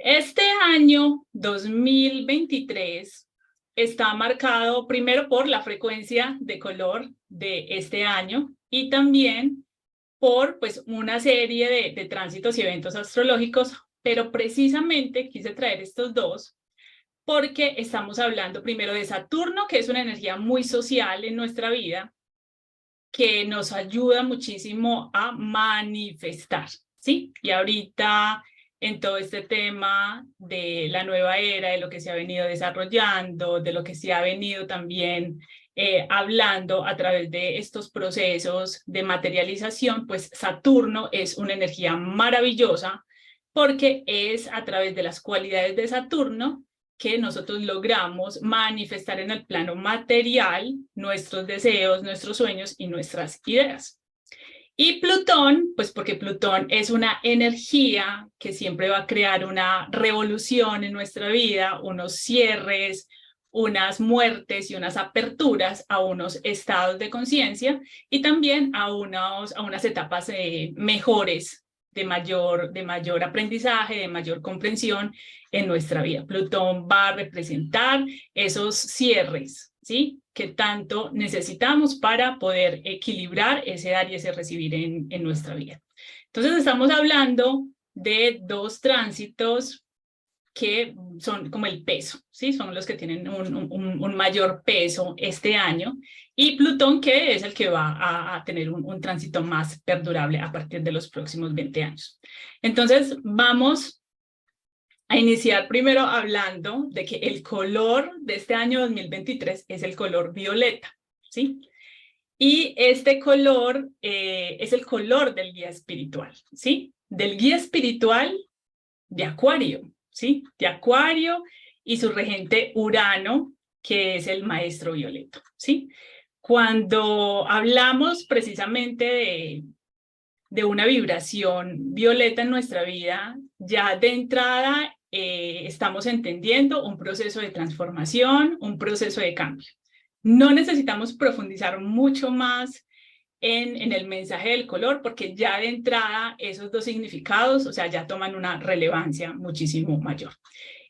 Este año 2023 está marcado primero por la frecuencia de color de este año y también por una serie de tránsitos y eventos astrológicos, pero precisamente quise traer estos dos porque estamos hablando primero de Saturno, que es una energía muy social en nuestra vida, que nos ayuda muchísimo a manifestar, ¿sí? Y ahorita en todo este tema de la nueva era, de lo que se ha venido desarrollando, de lo que se ha venido también hablando a través de estos procesos de materialización, pues Saturno es una energía maravillosa porque es a través de las cualidades de Saturno que nosotros logramos manifestar en el plano material nuestros deseos, nuestros sueños y nuestras ideas. Y Plutón, pues porque Plutón es una energía que siempre va a crear una revolución en nuestra vida, unos cierres, unas muertes y unas aperturas a unos estados de conciencia y también a unas etapas mejores de mayor aprendizaje, de mayor comprensión en nuestra vida. Plutón va a representar esos cierres, ¿sí? Que tanto necesitamos para poder equilibrar ese dar y ese recibir en nuestra vida. Entonces estamos hablando de dos tránsitos que son como el peso, ¿sí? Son los que tienen un mayor peso este año, y Plutón, que es el que va a tener un tránsito más perdurable a partir de los próximos 20 años. Entonces vamos a iniciar primero hablando de que el color de este año 2023 es el color violeta, ¿sí? Y este color es el color del guía espiritual, ¿sí? Del guía espiritual de Acuario, ¿sí? De Acuario y su regente Urano, que es el maestro violeto, ¿sí? Cuando hablamos precisamente de una vibración violeta en nuestra vida, ya de entrada estamos entendiendo un proceso de transformación, un proceso de cambio. No necesitamos profundizar mucho más en el mensaje del color, porque ya de entrada esos dos significados, o sea, ya toman una relevancia muchísimo mayor.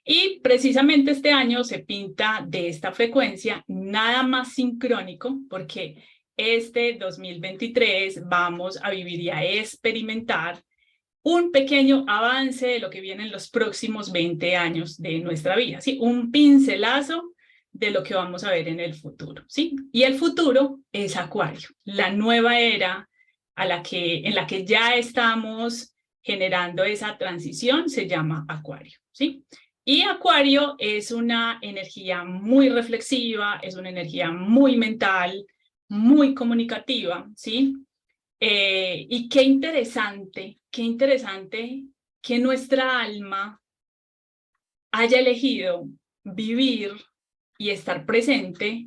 Y precisamente este año se pinta de esta frecuencia nada más sincrónico, porque este 2023 vamos a vivir y a experimentar un pequeño avance de lo que viene en los próximos 20 años de nuestra vida, ¿sí? Un pincelazo de lo que vamos a ver en el futuro, ¿sí? Y el futuro es Acuario, la nueva era en la que ya estamos generando esa transición se llama Acuario, ¿sí? Y Acuario es una energía muy reflexiva, es una energía muy mental, muy comunicativa, ¿sí? Y qué interesante que nuestra alma haya elegido vivir y estar presente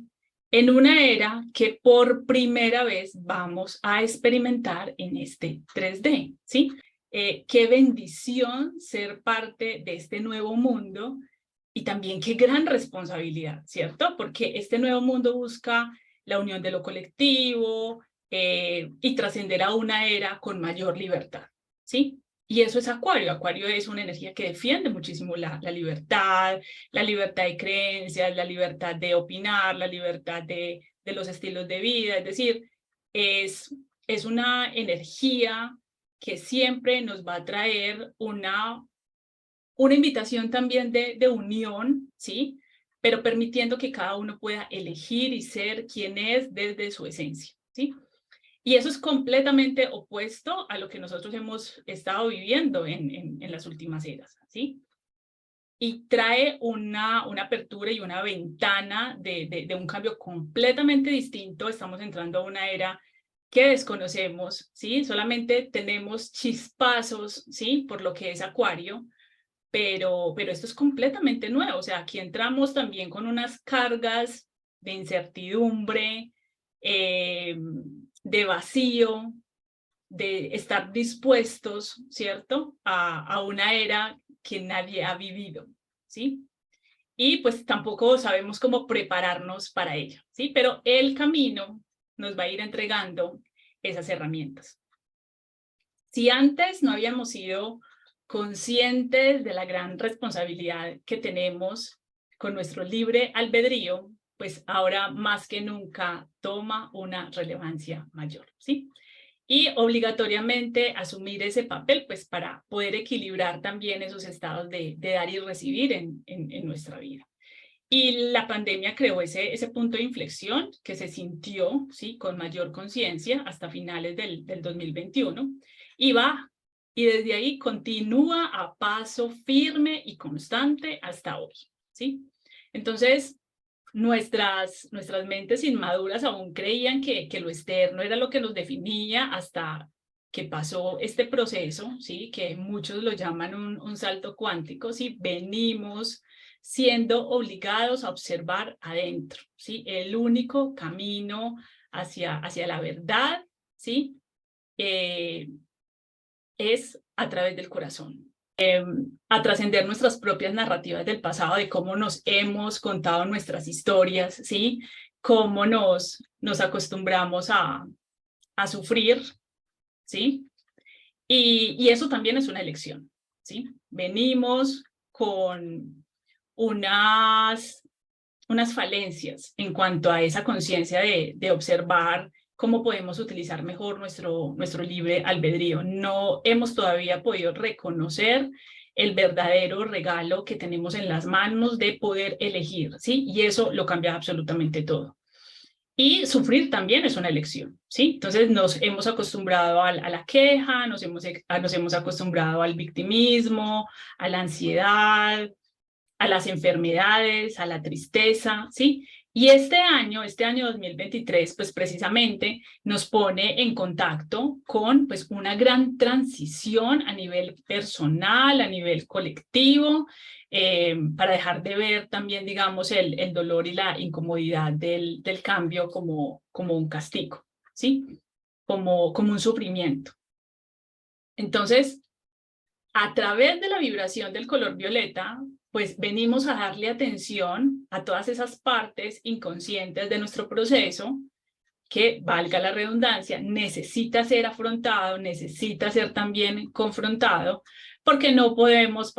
en una era que por primera vez vamos a experimentar en este 3D, ¿sí? Qué bendición ser parte de este nuevo mundo y también qué gran responsabilidad, ¿cierto? Porque este nuevo mundo busca la unión de lo colectivo y trascender a una era con mayor libertad, ¿sí? Y eso es Acuario. Acuario es una energía que defiende muchísimo la libertad de creencias, la libertad de opinar, la libertad de los estilos de vida. Es decir, es una energía que siempre nos va a traer una invitación también de unión, ¿sí? Pero permitiendo que cada uno pueda elegir y ser quien es desde su esencia, ¿sí? Y eso es completamente opuesto a lo que nosotros hemos estado viviendo en las últimas eras, ¿sí? Y trae una apertura y una ventana de un cambio completamente distinto. Estamos entrando a una era que desconocemos, ¿sí? Solamente tenemos chispazos, ¿sí? Por lo que es Acuario, pero esto es completamente nuevo. O sea, aquí entramos también con unas cargas de incertidumbre, de vacío, de estar dispuestos, ¿cierto? A una era que nadie ha vivido, ¿sí? Y pues tampoco sabemos cómo prepararnos para ella, ¿sí? Pero el camino nos va a ir entregando esas herramientas. Si antes no habíamos sido conscientes de la gran responsabilidad que tenemos con nuestro libre albedrío, pues ahora más que nunca toma una relevancia mayor, ¿sí? Y obligatoriamente asumir ese papel, pues para poder equilibrar también esos estados de dar y recibir en nuestra vida. Y la pandemia creó ese punto de inflexión que se sintió, ¿sí?, con mayor conciencia hasta finales del 2021 y y desde ahí continúa a paso firme y constante hasta hoy, ¿sí? Entonces, nuestras mentes inmaduras aún creían que lo externo era lo que nos definía hasta que pasó este proceso, ¿sí?, que muchos lo llaman un salto cuántico, ¿sí? Venimos siendo obligados a observar adentro, ¿sí? El único camino hacia la verdad, ¿sí? Es a través del corazón. A trascender nuestras propias narrativas del pasado, de cómo nos hemos contado nuestras historias, ¿sí? Cómo nos acostumbramos a sufrir, ¿sí? Y eso también es una elección, ¿sí? Venimos con unas falencias en cuanto a esa conciencia de observar cómo podemos utilizar mejor nuestro libre albedrío. No hemos todavía podido reconocer el verdadero regalo que tenemos en las manos de poder elegir, ¿sí? Y eso lo cambia absolutamente todo. Y sufrir también es una elección, ¿sí? Entonces nos hemos acostumbrado a la queja, nos hemos acostumbrado al victimismo, a la ansiedad, a las enfermedades, a la tristeza, ¿sí? Y este año 2023, pues precisamente nos pone en contacto con pues una gran transición a nivel personal, a nivel colectivo, para dejar de ver también, digamos, el dolor y la incomodidad del cambio como un castigo, ¿sí? Como un sufrimiento. Entonces, a través de la vibración del color violeta, pues venimos a darle atención a todas esas partes inconscientes de nuestro proceso que, valga la redundancia, necesita ser afrontado, necesita ser también confrontado, porque no podemos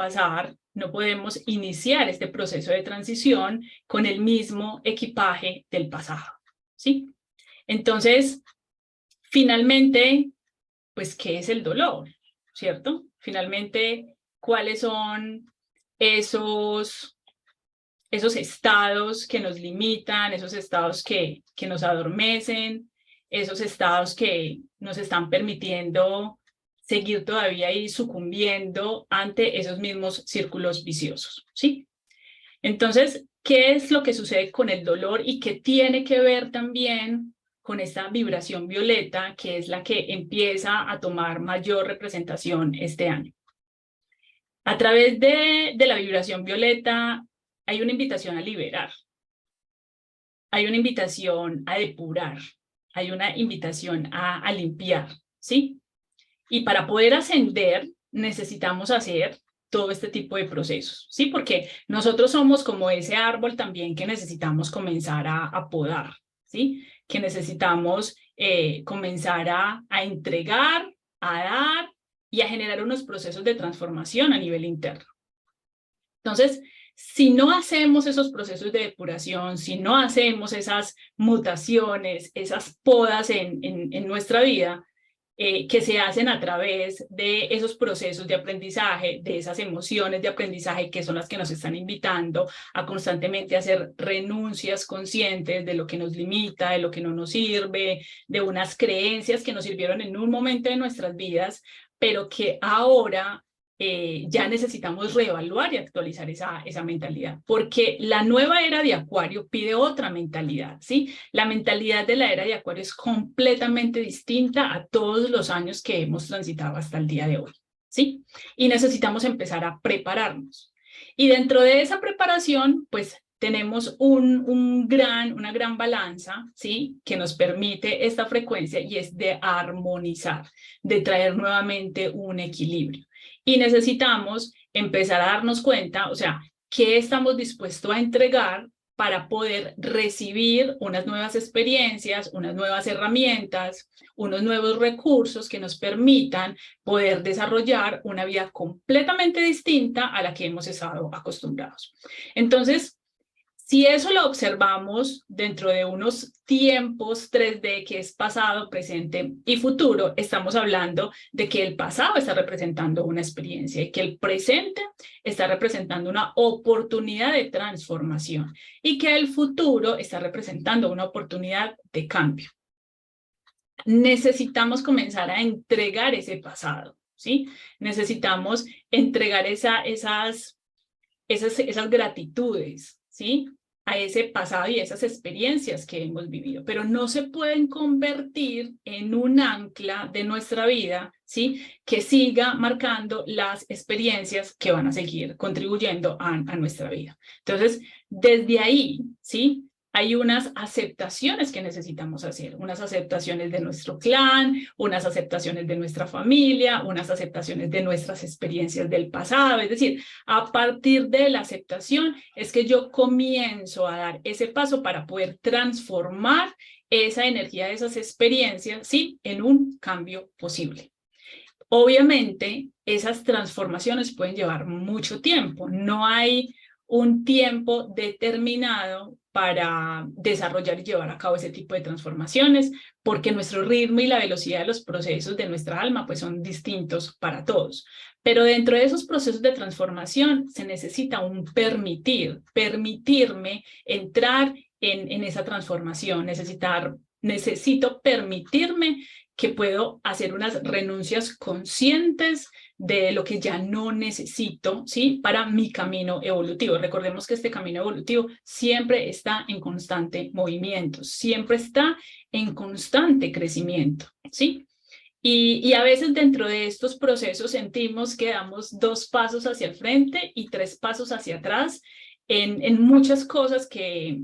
iniciar este proceso de transición con el mismo equipaje del pasado, ¿sí? Entonces, finalmente, pues, ¿qué es el dolor? ¿Cierto? Finalmente, ¿cuáles son esos estados que nos limitan, esos estados que nos adormecen, esos estados que nos están permitiendo seguir todavía ahí sucumbiendo ante esos mismos círculos viciosos, ¿sí? Entonces, ¿qué es lo que sucede con el dolor y qué tiene que ver también con esta vibración violeta, que es la que empieza a tomar mayor representación este año? A través de la vibración violeta hay una invitación a liberar, hay una invitación a depurar, hay una invitación a limpiar, ¿sí? Y para poder ascender necesitamos hacer todo este tipo de procesos, ¿sí? Porque nosotros somos como ese árbol también que necesitamos comenzar a podar, ¿sí? Que necesitamos comenzar a entregar, a dar y a generar unos procesos de transformación a nivel interno. Entonces, si no hacemos esos procesos de depuración, si no hacemos esas mutaciones, esas podas en nuestra vida, que se hacen a través de esos procesos de aprendizaje, de esas emociones de aprendizaje que son las que nos están invitando a constantemente hacer renuncias conscientes de lo que nos limita, de lo que no nos sirve, de unas creencias que nos sirvieron en un momento de nuestras vidas, pero que ahora ya necesitamos reevaluar y actualizar esa mentalidad, porque la nueva era de Acuario pide otra mentalidad, ¿sí? La mentalidad de la era de Acuario es completamente distinta a todos los años que hemos transitado hasta el día de hoy, ¿sí? Y necesitamos empezar a prepararnos. Y dentro de esa preparación, pues tenemos una gran balanza, ¿sí? Que nos permite esta frecuencia y es de armonizar, de traer nuevamente un equilibrio. Y necesitamos empezar a darnos cuenta, o sea, qué estamos dispuestos a entregar para poder recibir unas nuevas experiencias, unas nuevas herramientas, unos nuevos recursos que nos permitan poder desarrollar una vida completamente distinta a la que hemos estado acostumbrados. Entonces, si eso lo observamos dentro de unos tiempos 3D, que es pasado, presente y futuro, estamos hablando de que el pasado está representando una experiencia y que el presente está representando una oportunidad de transformación y que el futuro está representando una oportunidad de cambio. Necesitamos comenzar a entregar ese pasado, ¿sí? Necesitamos entregar esas gratitudes, ¿sí? A ese pasado y esas experiencias que hemos vivido, pero no se pueden convertir en un ancla de nuestra vida, ¿sí? Que siga marcando las experiencias que van a seguir contribuyendo a nuestra vida. Entonces, desde ahí, ¿sí? Hay unas aceptaciones que necesitamos hacer, unas aceptaciones de nuestro clan, unas aceptaciones de nuestra familia, unas aceptaciones de nuestras experiencias del pasado. Es decir, a partir de la aceptación es que yo comienzo a dar ese paso para poder transformar esa energía de esas experiencias, ¿sí? En un cambio posible. Obviamente, esas transformaciones pueden llevar mucho tiempo. No hay un tiempo determinado para desarrollar y llevar a cabo ese tipo de transformaciones, porque nuestro ritmo y la velocidad de los procesos de nuestra alma pues son distintos para todos. Pero dentro de esos procesos de transformación se necesita un permitirme entrar en esa transformación, necesito permitirme que puedo hacer unas renuncias conscientes de lo que ya no necesito, ¿sí? Para mi camino evolutivo. Recordemos que este camino evolutivo siempre está en constante movimiento, siempre está en constante crecimiento, ¿sí? Y a veces dentro de estos procesos sentimos que damos 2 pasos hacia el frente y 3 pasos hacia atrás en muchas cosas que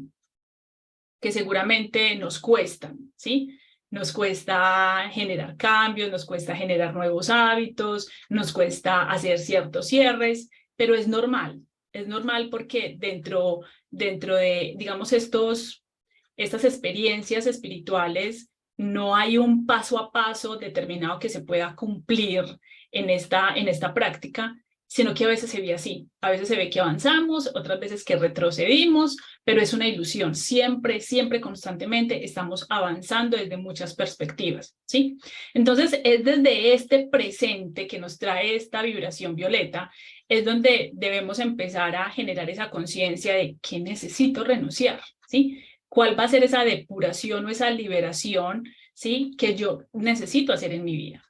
seguramente nos cuestan, ¿sí? Nos cuesta generar cambios, nos cuesta generar nuevos hábitos, nos cuesta hacer ciertos cierres, pero es normal porque dentro de, digamos, estas experiencias espirituales, no hay un paso a paso determinado que se pueda cumplir en esta práctica, sino que a veces se ve así, a veces se ve que avanzamos, otras veces que retrocedimos, pero es una ilusión, siempre, constantemente estamos avanzando desde muchas perspectivas, ¿sí? Entonces es desde este presente que nos trae esta vibración violeta, es donde debemos empezar a generar esa conciencia de qué necesito renunciar, ¿sí? ¿Cuál va a ser esa depuración o esa liberación, ¿sí? Que yo necesito hacer en mi vida?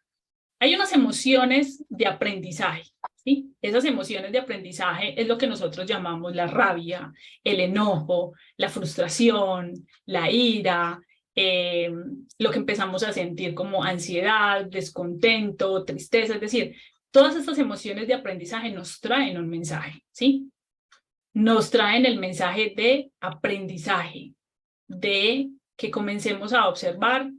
Hay unas emociones de aprendizaje, ¿sí? Esas emociones de aprendizaje es lo que nosotros llamamos la rabia, el enojo, la frustración, la ira, lo que empezamos a sentir como ansiedad, descontento, tristeza, es decir, todas estas emociones de aprendizaje nos traen un mensaje, ¿sí? Nos traen el mensaje de aprendizaje, de que comencemos a observar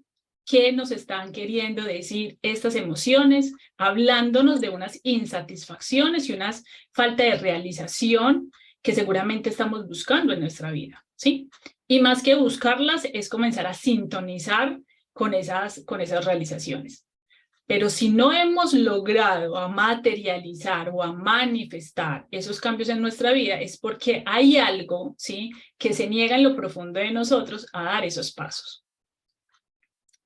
qué nos están queriendo decir estas emociones, hablándonos de unas insatisfacciones y una falta de realización que seguramente estamos buscando en nuestra vida, ¿sí? Y más que buscarlas, es comenzar a sintonizar con esas realizaciones. Pero si no hemos logrado a materializar o a manifestar esos cambios en nuestra vida, es porque hay algo, ¿sí?, que se niega en lo profundo de nosotros a dar esos pasos.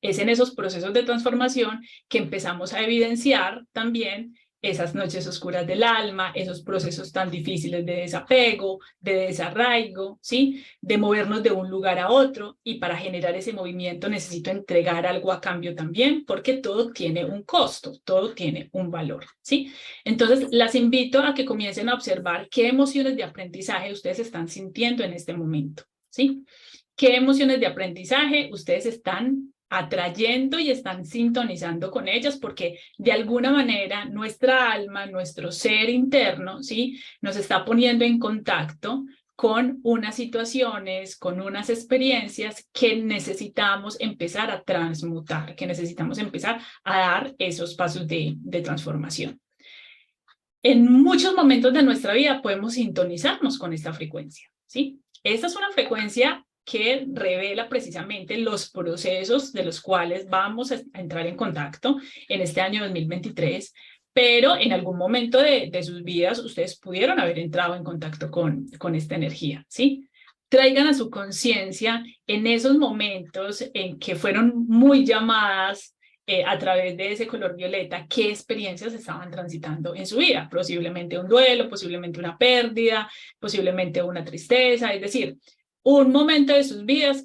Es en esos procesos de transformación que empezamos a evidenciar también esas noches oscuras del alma, esos procesos tan difíciles de desapego, de desarraigo, ¿sí? De movernos de un lugar a otro, y para generar ese movimiento necesito entregar algo a cambio también, porque todo tiene un costo, todo tiene un valor, ¿sí? Entonces, las invito a que comiencen a observar qué emociones de aprendizaje ustedes están sintiendo en este momento, ¿sí? ¿Qué emociones de aprendizaje ustedes están atrayendo y están sintonizando con ellas? Porque de alguna manera nuestra alma, nuestro ser interno, ¿sí?, nos está poniendo en contacto con unas situaciones, con unas experiencias que necesitamos empezar a transmutar, que necesitamos empezar a dar esos pasos de transformación. En muchos momentos de nuestra vida podemos sintonizarnos con esta frecuencia, ¿sí? Esta es una frecuencia que revela precisamente los procesos de los cuales vamos a entrar en contacto en este año 2023, pero en algún momento de sus vidas ustedes pudieron haber entrado en contacto con esta energía, ¿sí? Traigan a su conciencia en esos momentos en que fueron muy llamadas a través de ese color violeta, qué experiencias estaban transitando en su vida, posiblemente un duelo, posiblemente una pérdida, posiblemente una tristeza, es decir, un momento de sus vidas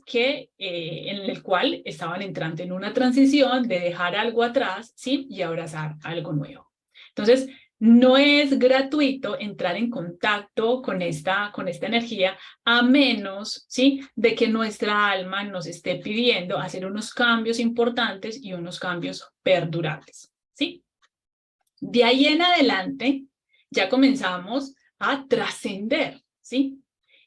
en el cual estaban entrando en una transición de dejar algo atrás, ¿sí? Y abrazar algo nuevo. Entonces, no es gratuito entrar en contacto con esta energía a menos, ¿sí?, de que nuestra alma nos esté pidiendo hacer unos cambios importantes y unos cambios perdurables, ¿sí? De ahí en adelante ya comenzamos a trascender, ¿sí?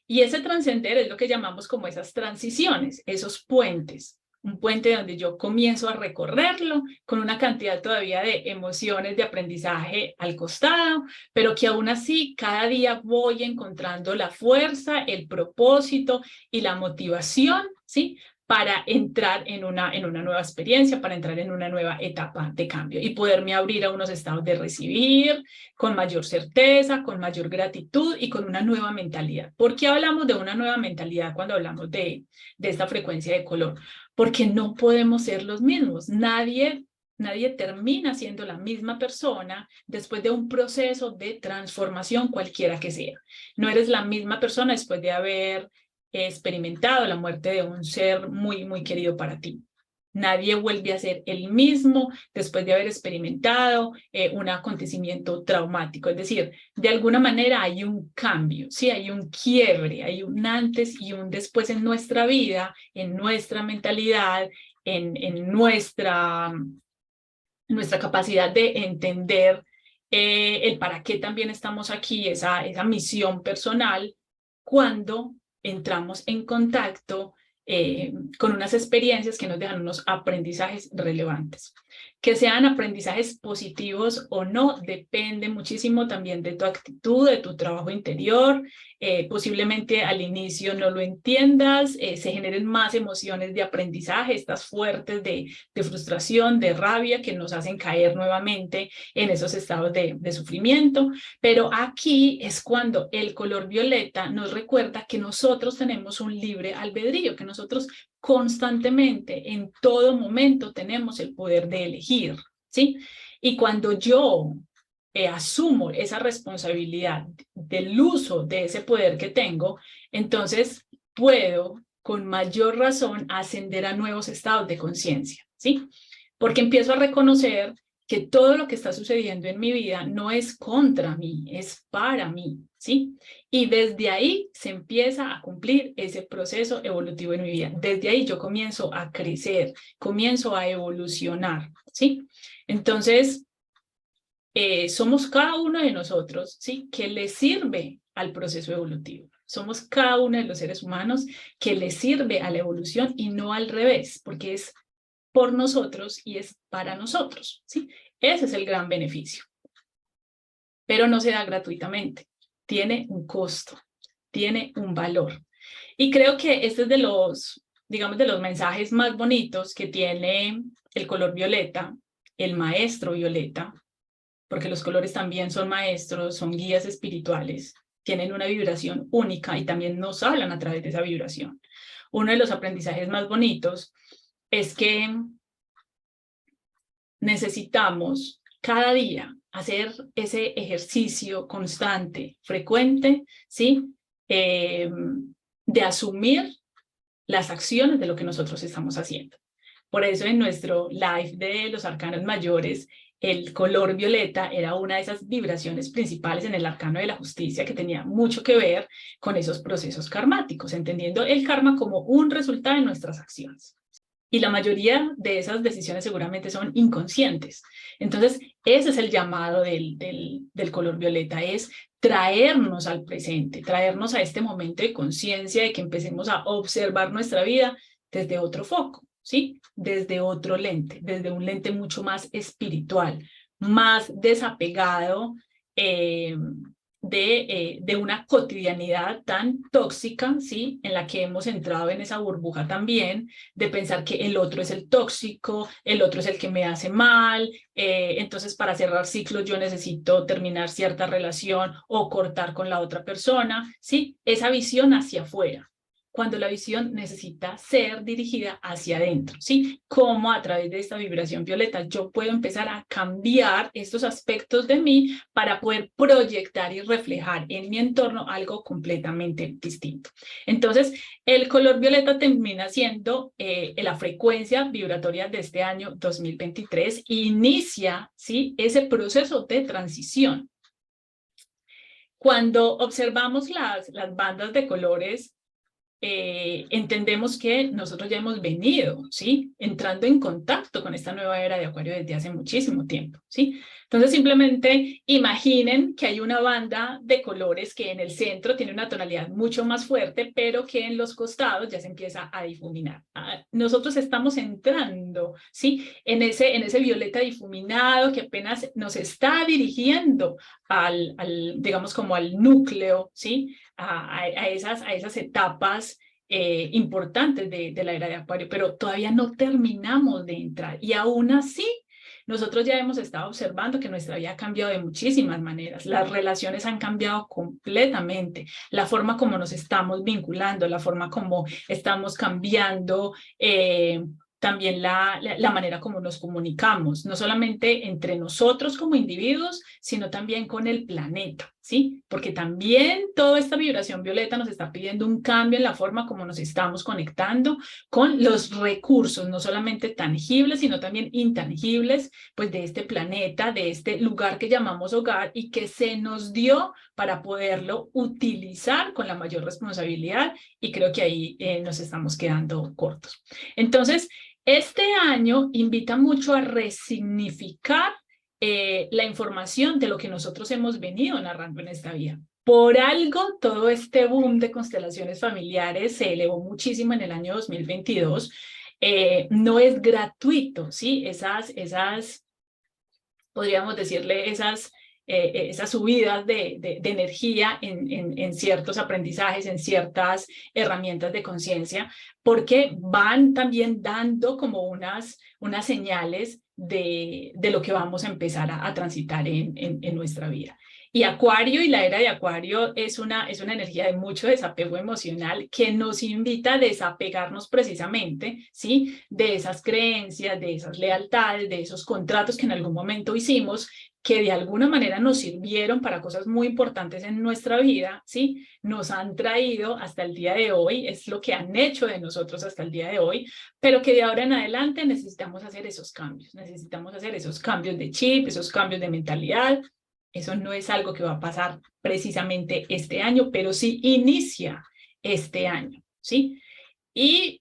Y ese trascender es lo que llamamos como esas transiciones, esos puentes. Un puente donde yo comienzo a recorrerlo con una cantidad todavía de emociones de aprendizaje al costado, pero que aún así cada día voy encontrando la fuerza, el propósito y la motivación, ¿sí?, para entrar en una nueva experiencia, para entrar en una nueva etapa de cambio y poderme abrir a unos estados de recibir con mayor certeza, con mayor gratitud y con una nueva mentalidad. ¿Por qué hablamos de una nueva mentalidad cuando hablamos de esta frecuencia de color? Porque no podemos ser los mismos. Nadie termina siendo la misma persona después de un proceso de transformación cualquiera que sea. No eres la misma persona después de haber experimentado la muerte de un ser muy, muy querido para ti. Nadie vuelve a ser el mismo después de haber experimentado un acontecimiento traumático. Es decir, de alguna manera hay un cambio, ¿sí? Hay un quiebre, hay un antes y un después en nuestra vida, en nuestra mentalidad, en nuestra capacidad de entender el para qué también estamos aquí, esa misión personal, cuando entramos en contacto con unas experiencias que nos dejan unos aprendizajes relevantes. Que sean aprendizajes positivos o no, depende muchísimo también de tu actitud, de tu trabajo interior. Posiblemente al inicio no lo entiendas, se generen más emociones de aprendizaje, estas fuertes de frustración, de rabia, que nos hacen caer nuevamente en esos estados de sufrimiento. Pero aquí es cuando el color violeta nos recuerda que nosotros tenemos un libre albedrío, que nosotros constantemente, en todo momento, tenemos el poder de elegir, ¿sí? Y cuando yo asumo esa responsabilidad del uso de ese poder que tengo, entonces puedo con mayor razón ascender a nuevos estados de conciencia, ¿sí? Porque empiezo a reconocer que todo lo que está sucediendo en mi vida no es contra mí, es para mí, ¿sí? Y desde ahí se empieza a cumplir ese proceso evolutivo en mi vida. Desde ahí yo comienzo a crecer, comienzo a evolucionar, ¿sí? Entonces, somos cada uno de nosotros, ¿sí?, que le sirve al proceso evolutivo. Somos cada uno de los seres humanos que le sirve a la evolución y no al revés, porque es por nosotros y es para nosotros, ¿sí? Ese es el gran beneficio. Pero no se da gratuitamente. Tiene un costo, tiene un valor. Y creo que este es de los, digamos, de los mensajes más bonitos que tiene el color violeta, el maestro violeta, porque los colores también son maestros, son guías espirituales, tienen una vibración única y también nos hablan a través de esa vibración. Uno de los aprendizajes más bonitos es que necesitamos cada día hacer ese ejercicio constante, frecuente, ¿sí?, de asumir las acciones de lo que nosotros estamos haciendo. Por eso en nuestro live de los arcanos mayores, el color violeta era una de esas vibraciones principales en el arcano de la justicia que tenía mucho que ver con esos procesos karmáticos, entendiendo el karma como un resultado de nuestras acciones. Y la mayoría de esas decisiones seguramente son inconscientes. Entonces, ese es el llamado del color violeta, es traernos al presente, traernos a este momento de conciencia, de que empecemos a observar nuestra vida desde otro foco, ¿sí? Desde otro lente, desde un lente mucho más espiritual, más desapegado de una cotidianidad tan tóxica, ¿sí? En la que hemos entrado en esa burbuja también, de pensar que el otro es el tóxico, el otro es el que me hace mal, entonces para cerrar ciclos yo necesito terminar cierta relación o cortar con la otra persona, ¿sí? Esa visión hacia afuera, cuando la visión necesita ser dirigida hacia adentro, ¿sí? Cómo a través de esta vibración violeta yo puedo empezar a cambiar estos aspectos de mí para poder proyectar y reflejar en mi entorno algo completamente distinto. Entonces, el color violeta termina siendo la frecuencia vibratoria de este año 2023, inicia, ¿sí? Ese proceso de transición. Cuando observamos las bandas de colores, entendemos que nosotros ya hemos venido, ¿sí? Entrando en contacto con esta nueva era de Acuario desde hace muchísimo tiempo, ¿sí? Entonces simplemente imaginen que hay una banda de colores que en el centro tiene una tonalidad mucho más fuerte, pero que en los costados ya se empieza a difuminar. Nosotros estamos entrando, ¿sí? En ese violeta difuminado que apenas nos está dirigiendo digamos, como al núcleo, ¿sí? A esas etapas importantes de la era de Acuario, pero todavía no terminamos de entrar. Y aún así, nosotros ya hemos estado observando que nuestra vida ha cambiado de muchísimas maneras. Las relaciones han cambiado completamente. La forma como nos estamos vinculando, la forma como estamos cambiando, también la manera como nos comunicamos, no solamente entre nosotros como individuos, sino también con el planeta, ¿sí? Porque también toda esta vibración violeta nos está pidiendo un cambio en la forma como nos estamos conectando con los recursos, no solamente tangibles, sino también intangibles, pues de este planeta, de este lugar que llamamos hogar y que se nos dio para poderlo utilizar con la mayor responsabilidad, y creo que ahí nos estamos quedando cortos. Entonces, este año invita mucho a resignificar la información de lo que nosotros hemos venido narrando en esta vida. Por algo, todo este boom de constelaciones familiares se elevó muchísimo en el año 2022. No es gratuito, ¿sí? Podríamos decirle, esas subidas de energía en ciertos aprendizajes, en ciertas herramientas de conciencia, porque van también dando como unas señales de lo que vamos a empezar a transitar en nuestra vida. Y Acuario y la era de Acuario es una energía de mucho desapego emocional que nos invita a desapegarnos precisamente, ¿sí? De esas creencias, de esas lealtades, de esos contratos que en algún momento hicimos, que de alguna manera nos sirvieron para cosas muy importantes en nuestra vida, ¿sí? Nos han traído hasta el día de hoy, es lo que han hecho de nosotros hasta el día de hoy, pero que de ahora en adelante necesitamos hacer esos cambios de chip, esos cambios de mentalidad. Eso no es algo que va a pasar precisamente este año, pero sí inicia este año, ¿sí? Y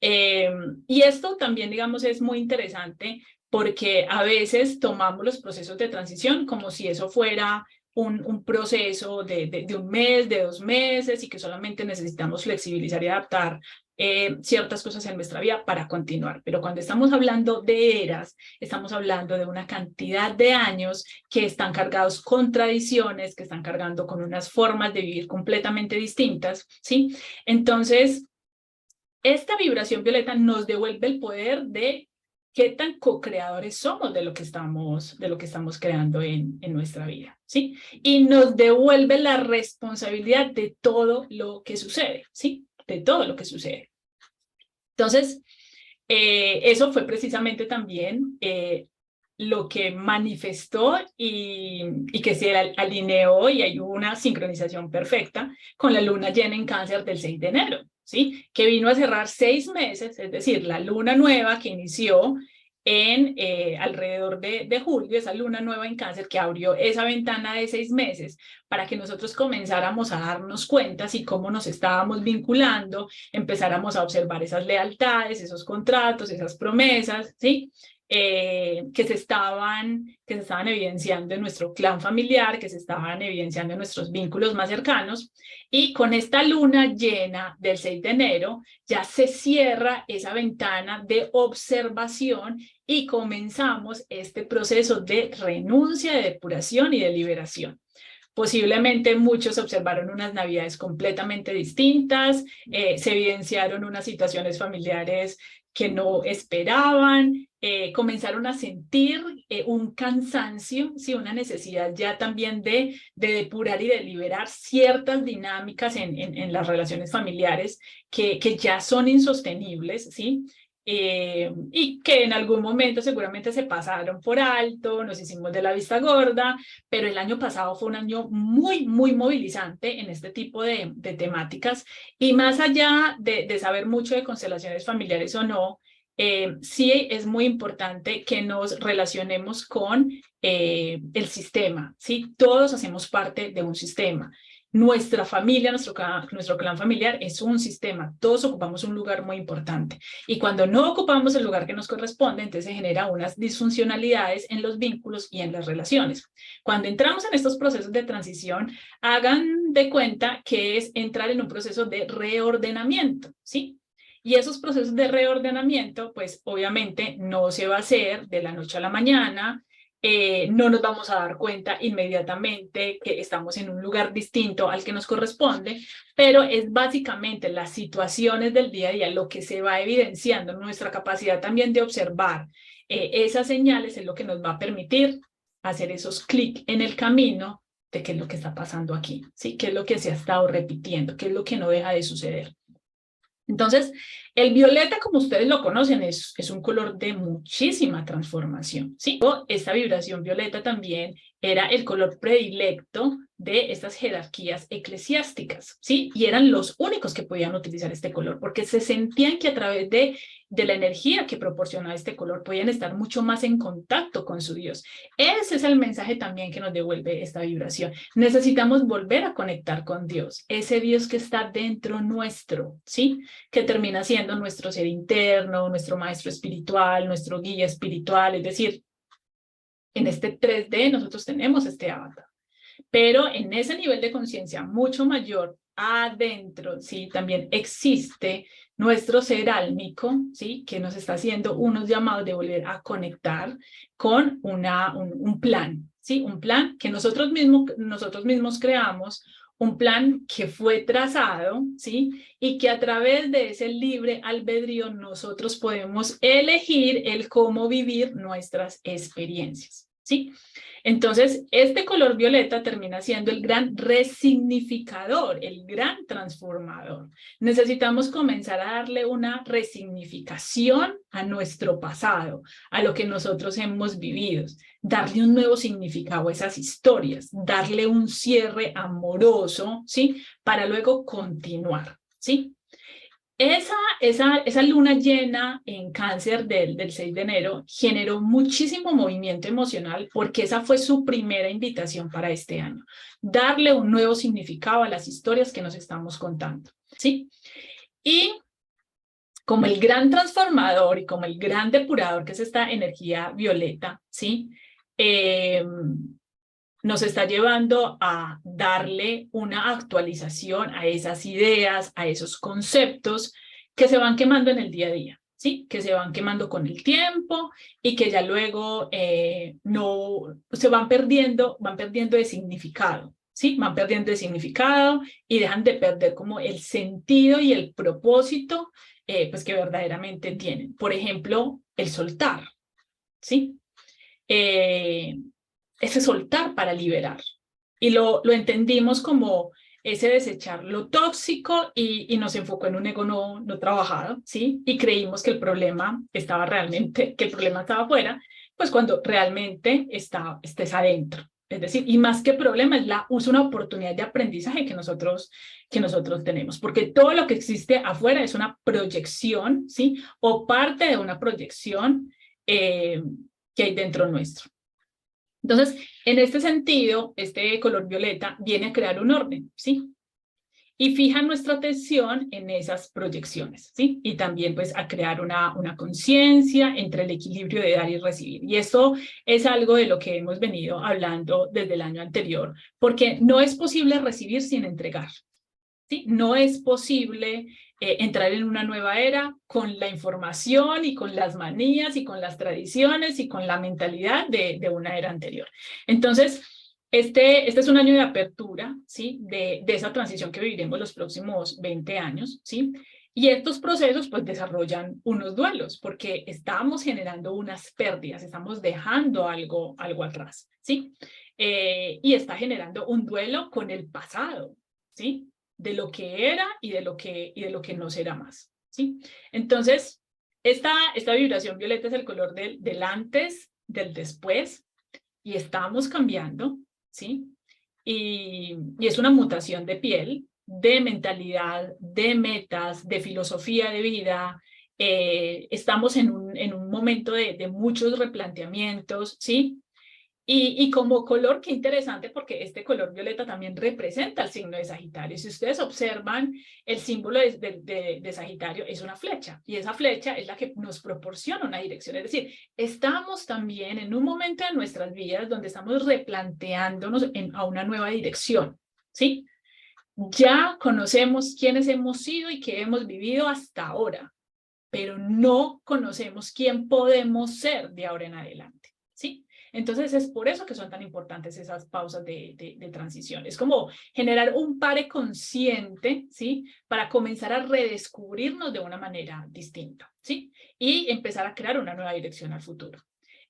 esto también, digamos, es muy interesante porque a veces tomamos los procesos de transición como si eso fuera un proceso de un mes, de 2 meses, y que solamente necesitamos flexibilizar y adaptar ciertas cosas en nuestra vida para continuar. Pero cuando estamos hablando de eras, estamos hablando de una cantidad de años que están cargados con tradiciones, que están cargando con unas formas de vivir completamente distintas, ¿sí? Entonces, esta vibración violeta nos devuelve el poder de qué tan co-creadores somos de lo que estamos creando en nuestra vida, ¿sí? Y nos devuelve la responsabilidad de todo lo que sucede, ¿sí? De todo lo que sucede. Entonces, eso fue precisamente también lo que manifestó y que se alineó, y hay una sincronización perfecta con la luna llena en Cáncer del 6 de enero, ¿sí? Que vino a cerrar 6 meses, es decir, la luna nueva que inició alrededor de julio, esa luna nueva en Cáncer que abrió esa ventana de 6 meses para que nosotros comenzáramos a darnos cuenta y cómo nos estábamos vinculando, empezáramos a observar esas lealtades, esos contratos, esas promesas, ¿sí? Que se estaban evidenciando en nuestro clan familiar, que se estaban evidenciando en nuestros vínculos más cercanos, y con esta luna llena del 6 de enero ya se cierra esa ventana de observación y comenzamos este proceso de renuncia, de depuración y de liberación. Posiblemente muchos observaron unas navidades completamente distintas, se evidenciaron unas situaciones familiares que no esperaban, comenzaron a sentir un cansancio, ¿sí? Una necesidad ya también de depurar y de liberar ciertas dinámicas en las relaciones familiares que ya son insostenibles, ¿sí? Y que en algún momento seguramente se pasaron por alto, nos hicimos de la vista gorda, pero el año pasado fue un año muy, muy movilizante en este tipo de temáticas, y más allá de saber mucho de constelaciones familiares o no, sí es muy importante que nos relacionemos con el sistema, ¿sí? Todos hacemos parte de un sistema. Nuestra familia, nuestro clan familiar es un sistema, todos ocupamos un lugar muy importante, y cuando no ocupamos el lugar que nos corresponde, entonces se genera unas disfuncionalidades en los vínculos y en las relaciones. Cuando entramos en estos procesos de transición, hagan de cuenta que es entrar en un proceso de reordenamiento, ¿sí? Y esos procesos de reordenamiento, pues obviamente no se va a hacer de la noche a la mañana, no nos vamos a dar cuenta inmediatamente que estamos en un lugar distinto al que nos corresponde, pero es básicamente las situaciones del día a día, lo que se va evidenciando, nuestra capacidad también de observar esas señales es lo que nos va a permitir hacer esos clics en el camino de qué es lo que está pasando aquí, ¿sí? ¿Qué es lo que se ha estado repitiendo? ¿Qué es lo que no deja de suceder? Entonces, el violeta, como ustedes lo conocen, es un color de muchísima transformación, ¿sí? Esta vibración violeta también era el color predilecto de estas jerarquías eclesiásticas, ¿sí? Y eran los únicos que podían utilizar este color, porque se sentían que a través de la energía que proporcionaba este color podían estar mucho más en contacto con su Dios. Ese es el mensaje también que nos devuelve esta vibración. Necesitamos volver a conectar con Dios, ese Dios que está dentro nuestro, ¿sí? Que termina siendo nuestro ser interno, nuestro maestro espiritual, nuestro guía espiritual, es decir, en este 3D nosotros tenemos este avatar, pero en ese nivel de conciencia mucho mayor adentro, ¿sí? También existe nuestro ser álmico, ¿sí? Que nos está haciendo unos llamados de volver a conectar con un plan, ¿sí? Un plan que nosotros mismos creamos, un plan que fue trazado, ¿sí? Y que a través de ese libre albedrío nosotros podemos elegir el cómo vivir nuestras experiencias, ¿sí? Entonces, este color violeta termina siendo el gran resignificador, el gran transformador. Necesitamos comenzar a darle una resignificación a nuestro pasado, a lo que nosotros hemos vivido, darle un nuevo significado a esas historias, darle un cierre amoroso, ¿sí? Para luego continuar, ¿sí? Esa luna llena en Cáncer del 6 de enero generó muchísimo movimiento emocional, porque esa fue su primera invitación para este año, darle un nuevo significado a las historias que nos estamos contando, ¿sí? Y como el gran transformador y como el gran depurador que es esta energía violeta, ¿sí? Nos está llevando a darle una actualización a esas ideas, a esos conceptos que se van quemando en el día a día, ¿sí? Que se van quemando con el tiempo y que ya luego no se van perdiendo de significado, ¿sí? Van perdiendo de significado y dejan de perder como el sentido y el propósito pues que verdaderamente tienen. Por ejemplo, el soltar, ¿sí? Ese soltar para liberar. Y lo entendimos como ese desechar lo tóxico y nos enfocó en un ego no trabajado, ¿sí? Y creímos que el problema estaba afuera, pues cuando realmente estés adentro. Es decir, y más que problema, es una oportunidad de aprendizaje que nosotros tenemos, porque todo lo que existe afuera es una proyección, ¿sí? O parte de una proyección que hay dentro nuestro. Entonces, en este sentido, este color violeta viene a crear un orden, ¿sí? Y fija nuestra atención en esas proyecciones, ¿sí? Y también, pues, a crear una conciencia entre el equilibrio de dar y recibir. Y esto es algo de lo que hemos venido hablando desde el año anterior, porque no es posible recibir sin entregar, ¿sí? No es posible entrar en una nueva era con la información y con las manías y con las tradiciones y con la mentalidad de una era anterior. Entonces, Este es un año de apertura, ¿sí? De esa transición que viviremos los próximos 20 años, ¿sí? Y estos procesos pues desarrollan unos duelos porque estamos generando unas pérdidas, estamos dejando algo atrás, ¿sí? Y está generando un duelo con el pasado, ¿sí? De lo que era y de lo que no será más, ¿sí? Entonces, esta vibración violeta es el color del antes, del después, y estamos cambiando, ¿sí? Y es una mutación de piel, de mentalidad, de metas, de filosofía de vida. Estamos en un momento de muchos replanteamientos, ¿sí? Y como color, qué interesante, porque este color violeta también representa el signo de Sagitario. Si ustedes observan, el símbolo de Sagitario es una flecha, y esa flecha es la que nos proporciona una dirección. Es decir, estamos también en un momento de nuestras vidas donde estamos replanteándonos a una nueva dirección, ¿sí? Ya conocemos quiénes hemos sido y qué hemos vivido hasta ahora, pero no conocemos quién podemos ser de ahora en adelante, ¿sí? Entonces es por eso que son tan importantes esas pausas de transición. Es como generar un pare consciente, ¿sí? Para comenzar a redescubrirnos de una manera distinta, ¿sí? Y empezar a crear una nueva dirección al futuro.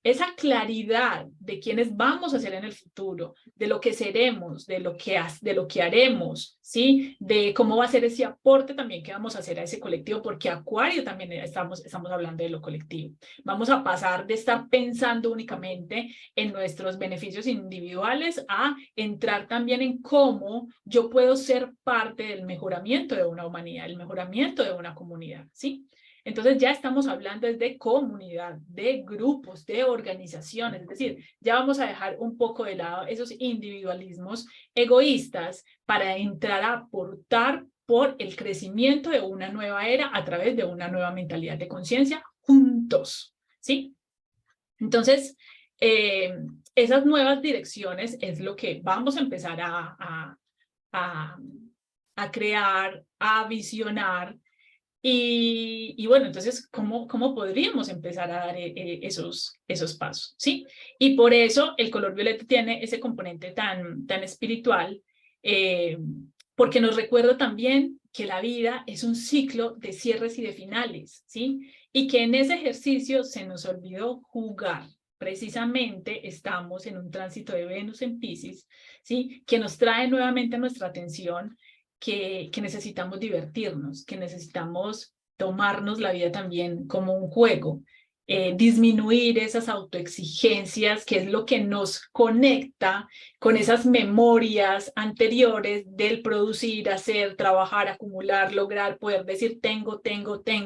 Esa claridad de quiénes vamos a ser en el futuro, de lo que seremos, de lo que haremos, ¿sí? De cómo va a ser ese aporte también que vamos a hacer a ese colectivo, porque Acuario también estamos hablando de lo colectivo. Vamos a pasar de estar pensando únicamente en nuestros beneficios individuales a entrar también en cómo yo puedo ser parte del mejoramiento de una humanidad, el mejoramiento de una comunidad, ¿sí? Entonces ya estamos hablando de comunidad, de grupos, de organizaciones, es decir, ya vamos a dejar un poco de lado esos individualismos egoístas para entrar a aportar por el crecimiento de una nueva era a través de una nueva mentalidad de conciencia juntos, ¿sí? Entonces, esas nuevas direcciones es lo que vamos a empezar a crear, a visionar. Y bueno, entonces, ¿cómo podríamos empezar a dar esos pasos? ¿Sí? Y por eso el color violeta tiene ese componente tan espiritual, porque nos recuerda también que la vida es un ciclo de cierres y de finales, ¿sí? Y que en ese ejercicio se nos olvidó jugar. Precisamente estamos en un tránsito de Venus en Piscis, ¿sí? Que nos trae nuevamente nuestra atención que necesitamos divertirnos, que necesitamos tomarnos la vida también como un juego, disminuir esas autoexigencias, que es lo que nos conecta con esas memorias anteriores del producir, hacer, trabajar, acumular, lograr, poder decir tengo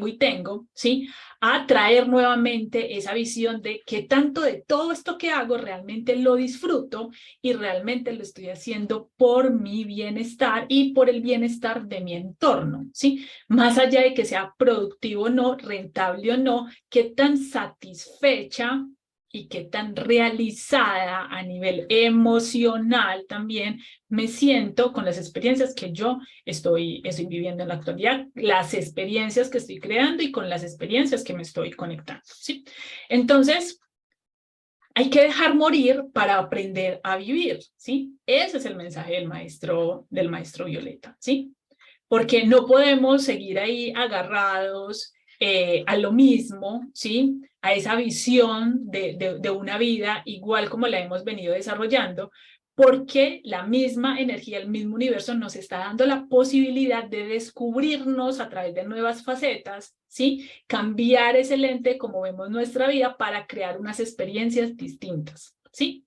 y tengo, ¿sí? A traer nuevamente esa visión de que tanto de todo esto que hago realmente lo disfruto y realmente lo estoy haciendo por mi bienestar y por el bienestar de mi entorno, ¿sí? Más allá de que sea productivo o no, rentable o no, qué tan satisfecha y qué tan realizada a nivel emocional también me siento con las experiencias que yo estoy viviendo en la actualidad, las experiencias que estoy creando y con las experiencias que me estoy conectando, ¿sí? Entonces, hay que dejar morir para aprender a vivir, ¿sí? Ese es el mensaje del maestro Violeta, ¿sí? Porque no podemos seguir ahí agarrados a lo mismo, ¿sí? A esa visión de una vida igual como la hemos venido desarrollando, porque la misma energía, el mismo universo nos está dando la posibilidad de descubrirnos a través de nuevas facetas, ¿sí? Cambiar ese lente como vemos nuestra vida para crear unas experiencias distintas, ¿sí?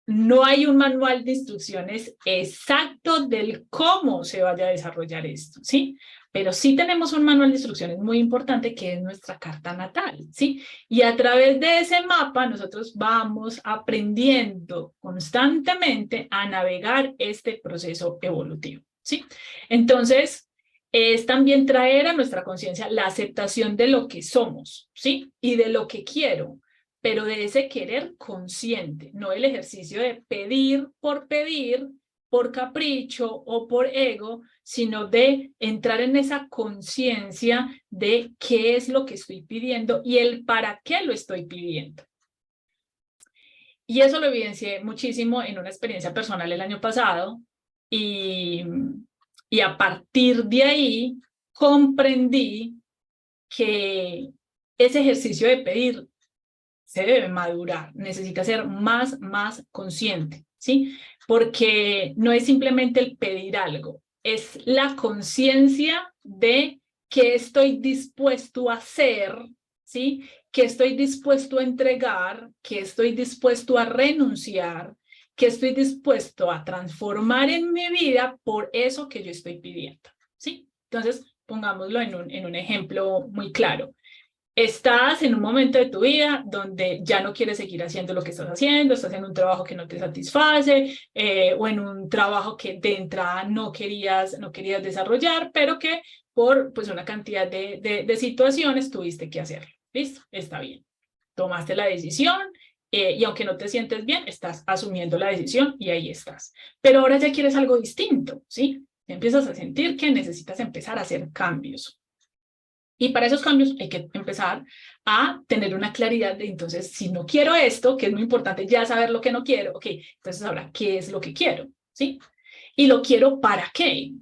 No hay un manual de instrucciones exacto del cómo se vaya a desarrollar esto, ¿sí? Pero sí tenemos un manual de instrucciones muy importante que es nuestra carta natal, ¿sí? Y a través de ese mapa nosotros vamos aprendiendo constantemente a navegar este proceso evolutivo, ¿sí? Entonces, es también traer a nuestra conciencia la aceptación de lo que somos, ¿sí? Y de lo que quiero, pero de ese querer consciente, no el ejercicio de pedir, por capricho o por ego, sino de entrar en esa conciencia de qué es lo que estoy pidiendo y el para qué lo estoy pidiendo. Y eso lo evidencié muchísimo en una experiencia personal el año pasado y a partir de ahí comprendí que ese ejercicio de pedir se debe madurar, necesita ser más consciente, ¿sí? Porque no es simplemente el pedir algo, es la conciencia de qué estoy dispuesto a hacer, ¿sí? Qué estoy dispuesto a entregar, qué estoy dispuesto a renunciar, qué estoy dispuesto a transformar en mi vida por eso que yo estoy pidiendo, ¿sí? Entonces, pongámoslo en un ejemplo muy claro. Estás en un momento de tu vida donde ya no quieres seguir haciendo lo que estás haciendo, estás en un trabajo que no te satisface o en un trabajo que de entrada no querías desarrollar, pero que por pues, una cantidad de situaciones tuviste que hacerlo. ¿Listo? Está bien. Tomaste la decisión y aunque no te sientes bien, estás asumiendo la decisión y ahí estás. Pero ahora ya quieres algo distinto, ¿sí? Empiezas a sentir que necesitas empezar a hacer cambios. Y para esos cambios hay que empezar a tener una claridad de, entonces, si no quiero esto, que es muy importante ya saber lo que no quiero, ok, entonces ahora, ¿qué es lo que quiero? ¿Sí? Y lo quiero para qué.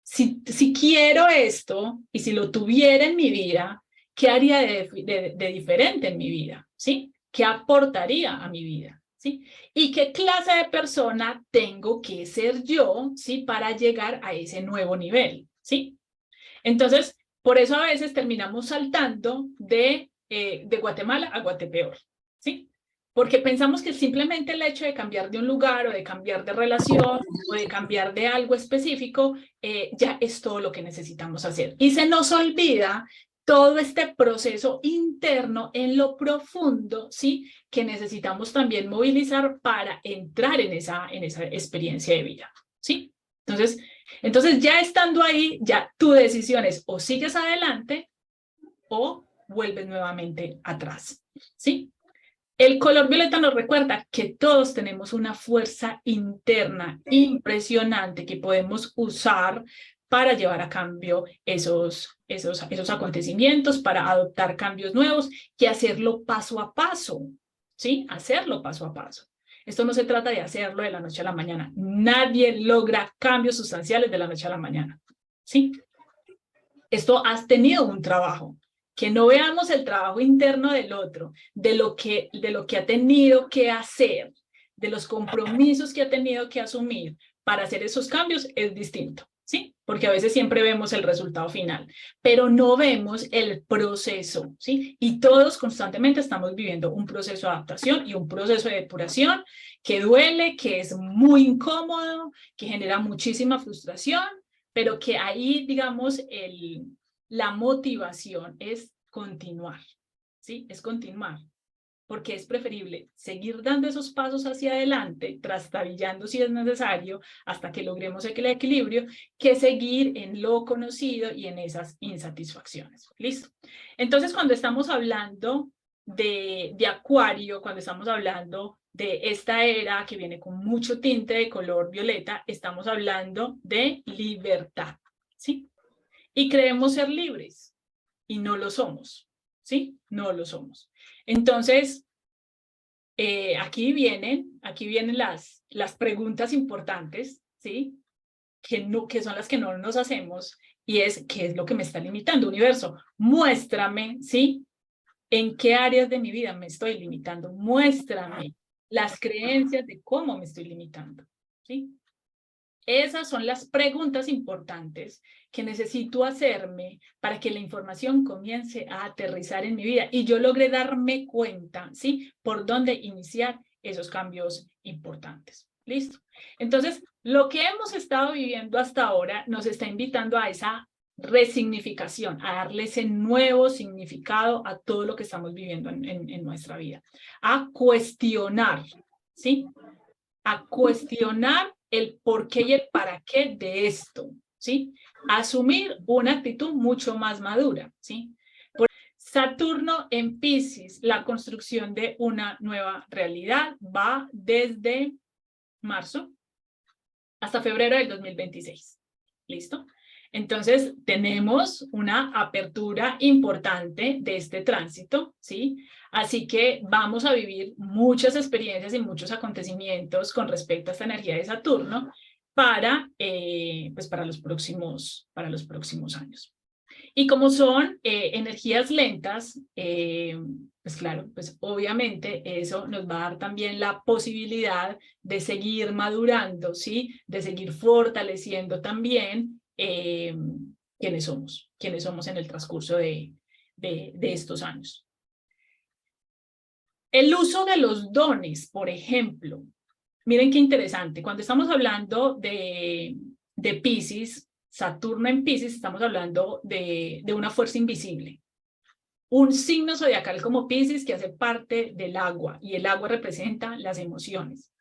Si quiero esto y si lo tuviera en mi vida, ¿qué haría de diferente en mi vida? ¿Sí? ¿Qué aportaría a mi vida? ¿Sí? ¿Y qué clase de persona tengo que ser yo, ¿sí? Para llegar a ese nuevo nivel? ¿Sí? Entonces, por eso a veces terminamos saltando de Guatemala a Guatepeor, ¿sí? Porque pensamos que simplemente el hecho de cambiar de un lugar o de cambiar de relación o de cambiar de algo específico ya es todo lo que necesitamos hacer. Y se nos olvida todo este proceso interno en lo profundo, ¿sí? Que necesitamos también movilizar para entrar en esa experiencia de vida, ¿sí? Entonces, ya estando ahí, ya tu decisión es o sigues adelante o vuelves nuevamente atrás, ¿sí? El color violeta nos recuerda que todos tenemos una fuerza interna impresionante que podemos usar para llevar a cambio esos acontecimientos, para adoptar cambios nuevos y hacerlo paso a paso, ¿sí? Hacerlo paso a paso. Esto no se trata de hacerlo de la noche a la mañana. Nadie logra cambios sustanciales de la noche a la mañana, ¿sí? Esto has tenido un trabajo. Que no veamos el trabajo interno del otro, de lo que ha tenido que hacer, de los compromisos que ha tenido que asumir para hacer esos cambios es distinto, ¿sí? Porque a veces siempre vemos el resultado final, pero no vemos el proceso, ¿sí? Y todos constantemente estamos viviendo un proceso de adaptación y un proceso de depuración que duele, que es muy incómodo, que genera muchísima frustración, pero que ahí, digamos, la motivación es continuar, ¿sí? Es continuar, porque es preferible seguir dando esos pasos hacia adelante, trastabillando si es necesario, hasta que logremos el equilibrio, que seguir en lo conocido y en esas insatisfacciones. ¿Listo? Entonces, cuando estamos hablando de Acuario, cuando estamos hablando de esta era que viene con mucho tinte de color violeta, estamos hablando de libertad, ¿sí? Y creemos ser libres y no lo somos, ¿sí? No lo somos. Entonces, aquí vienen las preguntas importantes, ¿sí? Que son las que no nos hacemos y es, ¿qué es lo que me está limitando? Universo, muéstrame, ¿sí? ¿En qué áreas de mi vida me estoy limitando? Muéstrame las creencias de cómo me estoy limitando, ¿sí? Esas son las preguntas importantes que necesito hacerme para que la información comience a aterrizar en mi vida y yo logre darme cuenta, ¿sí? Por dónde iniciar esos cambios importantes. ¿Listo? Entonces, lo que hemos estado viviendo hasta ahora nos está invitando a esa resignificación, a darle ese nuevo significado a todo lo que estamos viviendo en nuestra vida, a cuestionar, ¿sí? A cuestionar el por qué y el para qué de esto, ¿sí? Asumir una actitud mucho más madura, ¿sí? Por Saturno en Piscis, la construcción de una nueva realidad va desde marzo hasta febrero del 2026. ¿Listo? Entonces, tenemos una apertura importante de este tránsito, ¿sí? Así que vamos a vivir muchas experiencias y muchos acontecimientos con respecto a esta energía de Saturno pues para los próximos años. Y como son energías lentas, pues claro, pues obviamente eso nos va a dar también la posibilidad de seguir madurando, ¿sí? De seguir fortaleciendo también quiénes somos en el transcurso de estos años. El uso de los dones, por ejemplo. Miren qué interesante. Cuando estamos hablando de Piscis, Saturno en Piscis, estamos hablando de una fuerza invisible. Un signo zodiacal como Piscis que hace parte del agua, y el agua representa las emociones.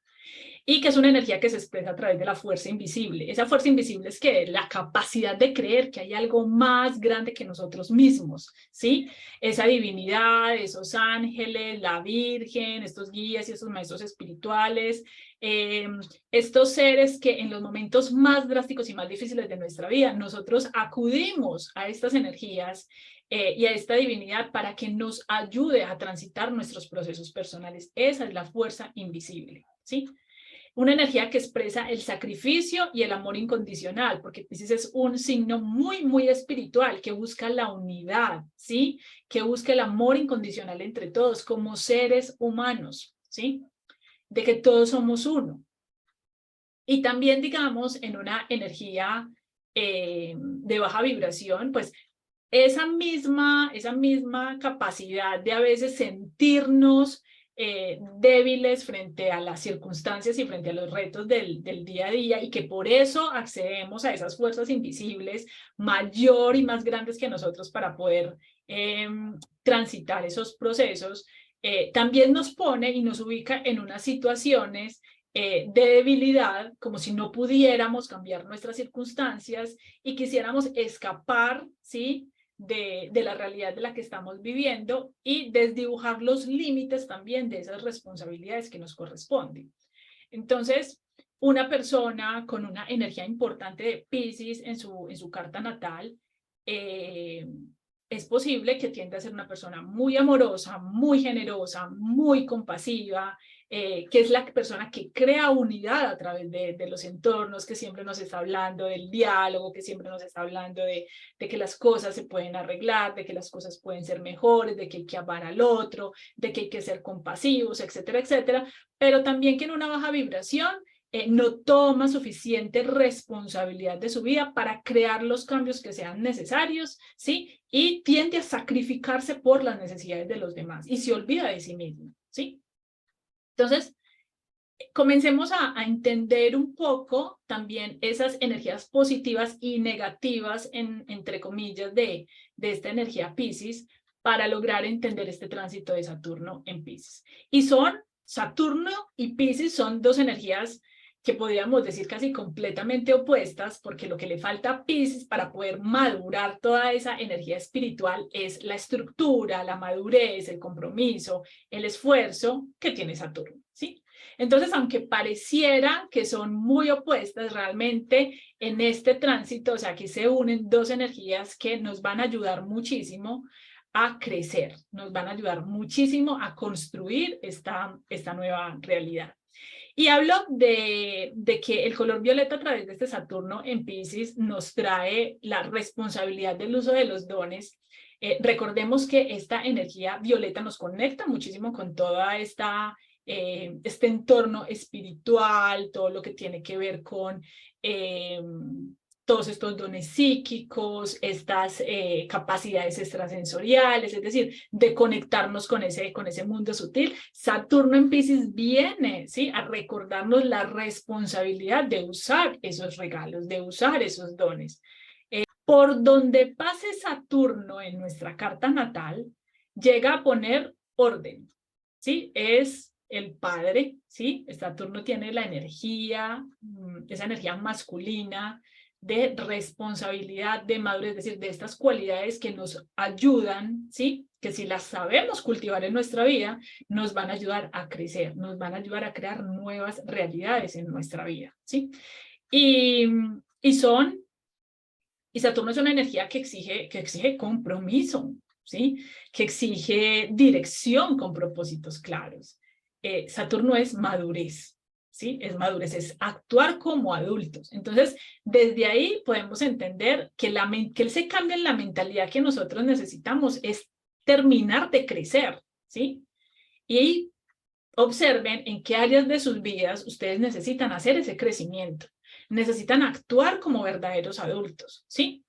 Y que es una energía que se expresa a través de la fuerza invisible. Esa fuerza invisible es que la capacidad de creer que hay algo más grande que nosotros mismos, ¿sí? Esa divinidad, esos ángeles, la Virgen, estos guías y estos maestros espirituales, estos seres que en los momentos más drásticos y más difíciles de nuestra vida, nosotros acudimos a estas energías y a esta divinidad para que nos ayude a transitar nuestros procesos personales. Esa es la fuerza invisible, ¿sí? Una energía que expresa el sacrificio y el amor incondicional, porque Piscis es un signo muy, muy espiritual, que busca la unidad, ¿sí? Que busca el amor incondicional entre todos, como seres humanos, ¿sí? De que todos somos uno. Y también, digamos, en una energía de baja vibración, pues esa misma capacidad de a veces sentirnos débiles frente a las circunstancias y frente a los retos del día a día, y que por eso accedemos a esas fuerzas invisibles mayor y más grandes que nosotros para poder transitar esos procesos, también nos pone y nos ubica en unas situaciones de debilidad, como si no pudiéramos cambiar nuestras circunstancias y quisiéramos escapar, ¿sí?, de la realidad de la que estamos viviendo, y desdibujar los límites también de esas responsabilidades que nos corresponden. Entonces, una persona con una energía importante de Piscis en su carta natal, es posible que tienda a ser una persona muy amorosa, muy generosa, muy compasiva, que es la persona que crea unidad a través de los entornos, que siempre nos está hablando del diálogo, que siempre nos está hablando de que las cosas se pueden arreglar, de que las cosas pueden ser mejores, de que hay que amar al otro, de que hay que ser compasivos, etcétera, etcétera, pero también que en una baja vibración no toma suficiente responsabilidad de su vida para crear los cambios que sean necesarios, ¿sí? Y tiende a sacrificarse por las necesidades de los demás y se olvida de sí mismo, ¿sí? Entonces, comencemos a entender un poco también esas energías positivas y negativas, entre comillas, de esta energía Piscis, para lograr entender este tránsito de Saturno en Piscis. Y Saturno y Piscis son dos energías que podríamos decir casi completamente opuestas, porque lo que le falta a Piscis para poder madurar toda esa energía espiritual es la estructura, la madurez, el compromiso, el esfuerzo que tiene Saturno, ¿sí? Entonces, aunque pareciera que son muy opuestas, realmente en este tránsito, o sea, aquí se unen dos energías que nos van a ayudar muchísimo a crecer, nos van a ayudar muchísimo a construir esta nueva realidad. Y hablo de que el color violeta a través de este Saturno en Piscis nos trae la responsabilidad del uso de los dones. Recordemos que esta energía violeta nos conecta muchísimo con toda este entorno espiritual, todo lo que tiene que ver con todos estos dones psíquicos, estas capacidades extrasensoriales, es decir, de conectarnos con ese mundo sutil. Saturno en Piscis viene, ¿sí?, a recordarnos la responsabilidad de usar esos regalos, de usar esos dones. Por donde pase Saturno en nuestra carta natal, llega a poner orden, ¿sí? Es el padre, ¿sí? Saturno tiene la energía, esa energía masculina, de responsabilidad, de madurez, es decir, de estas cualidades que nos ayudan, ¿sí?, que si las sabemos cultivar en nuestra vida, nos van a ayudar a crecer, nos van a ayudar a crear nuevas realidades en nuestra vida, ¿sí? Y Saturno es una energía que exige compromiso, ¿sí? Que exige dirección con propósitos claros. Saturno es madurez, ¿sí? Es madurez, es actuar como adultos. Entonces, desde ahí podemos entender que ese cambio en la mentalidad que nosotros necesitamos es terminar de crecer, ¿sí? Y observen en qué áreas de sus vidas ustedes necesitan hacer ese crecimiento. Necesitan actuar como verdaderos adultos, ¿sí?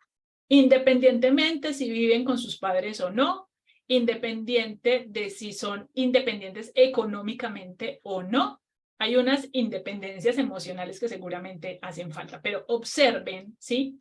Independientemente si viven con sus padres o no, independiente de si son independientes económicamente o no. Hay unas independencias emocionales que seguramente hacen falta, pero observen, ¿sí?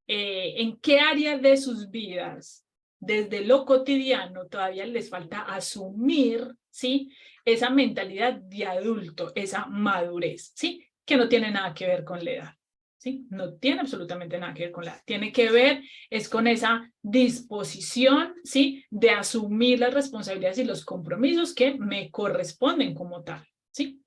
En qué área de sus vidas, desde lo cotidiano, todavía les falta asumir, ¿sí? Esa mentalidad de adulto, esa madurez, ¿sí? Que no tiene nada que ver con la edad, ¿sí? No tiene absolutamente nada que ver con la edad. Tiene que ver es con esa disposición, ¿sí? De asumir las responsabilidades y los compromisos que me corresponden como tal, ¿sí?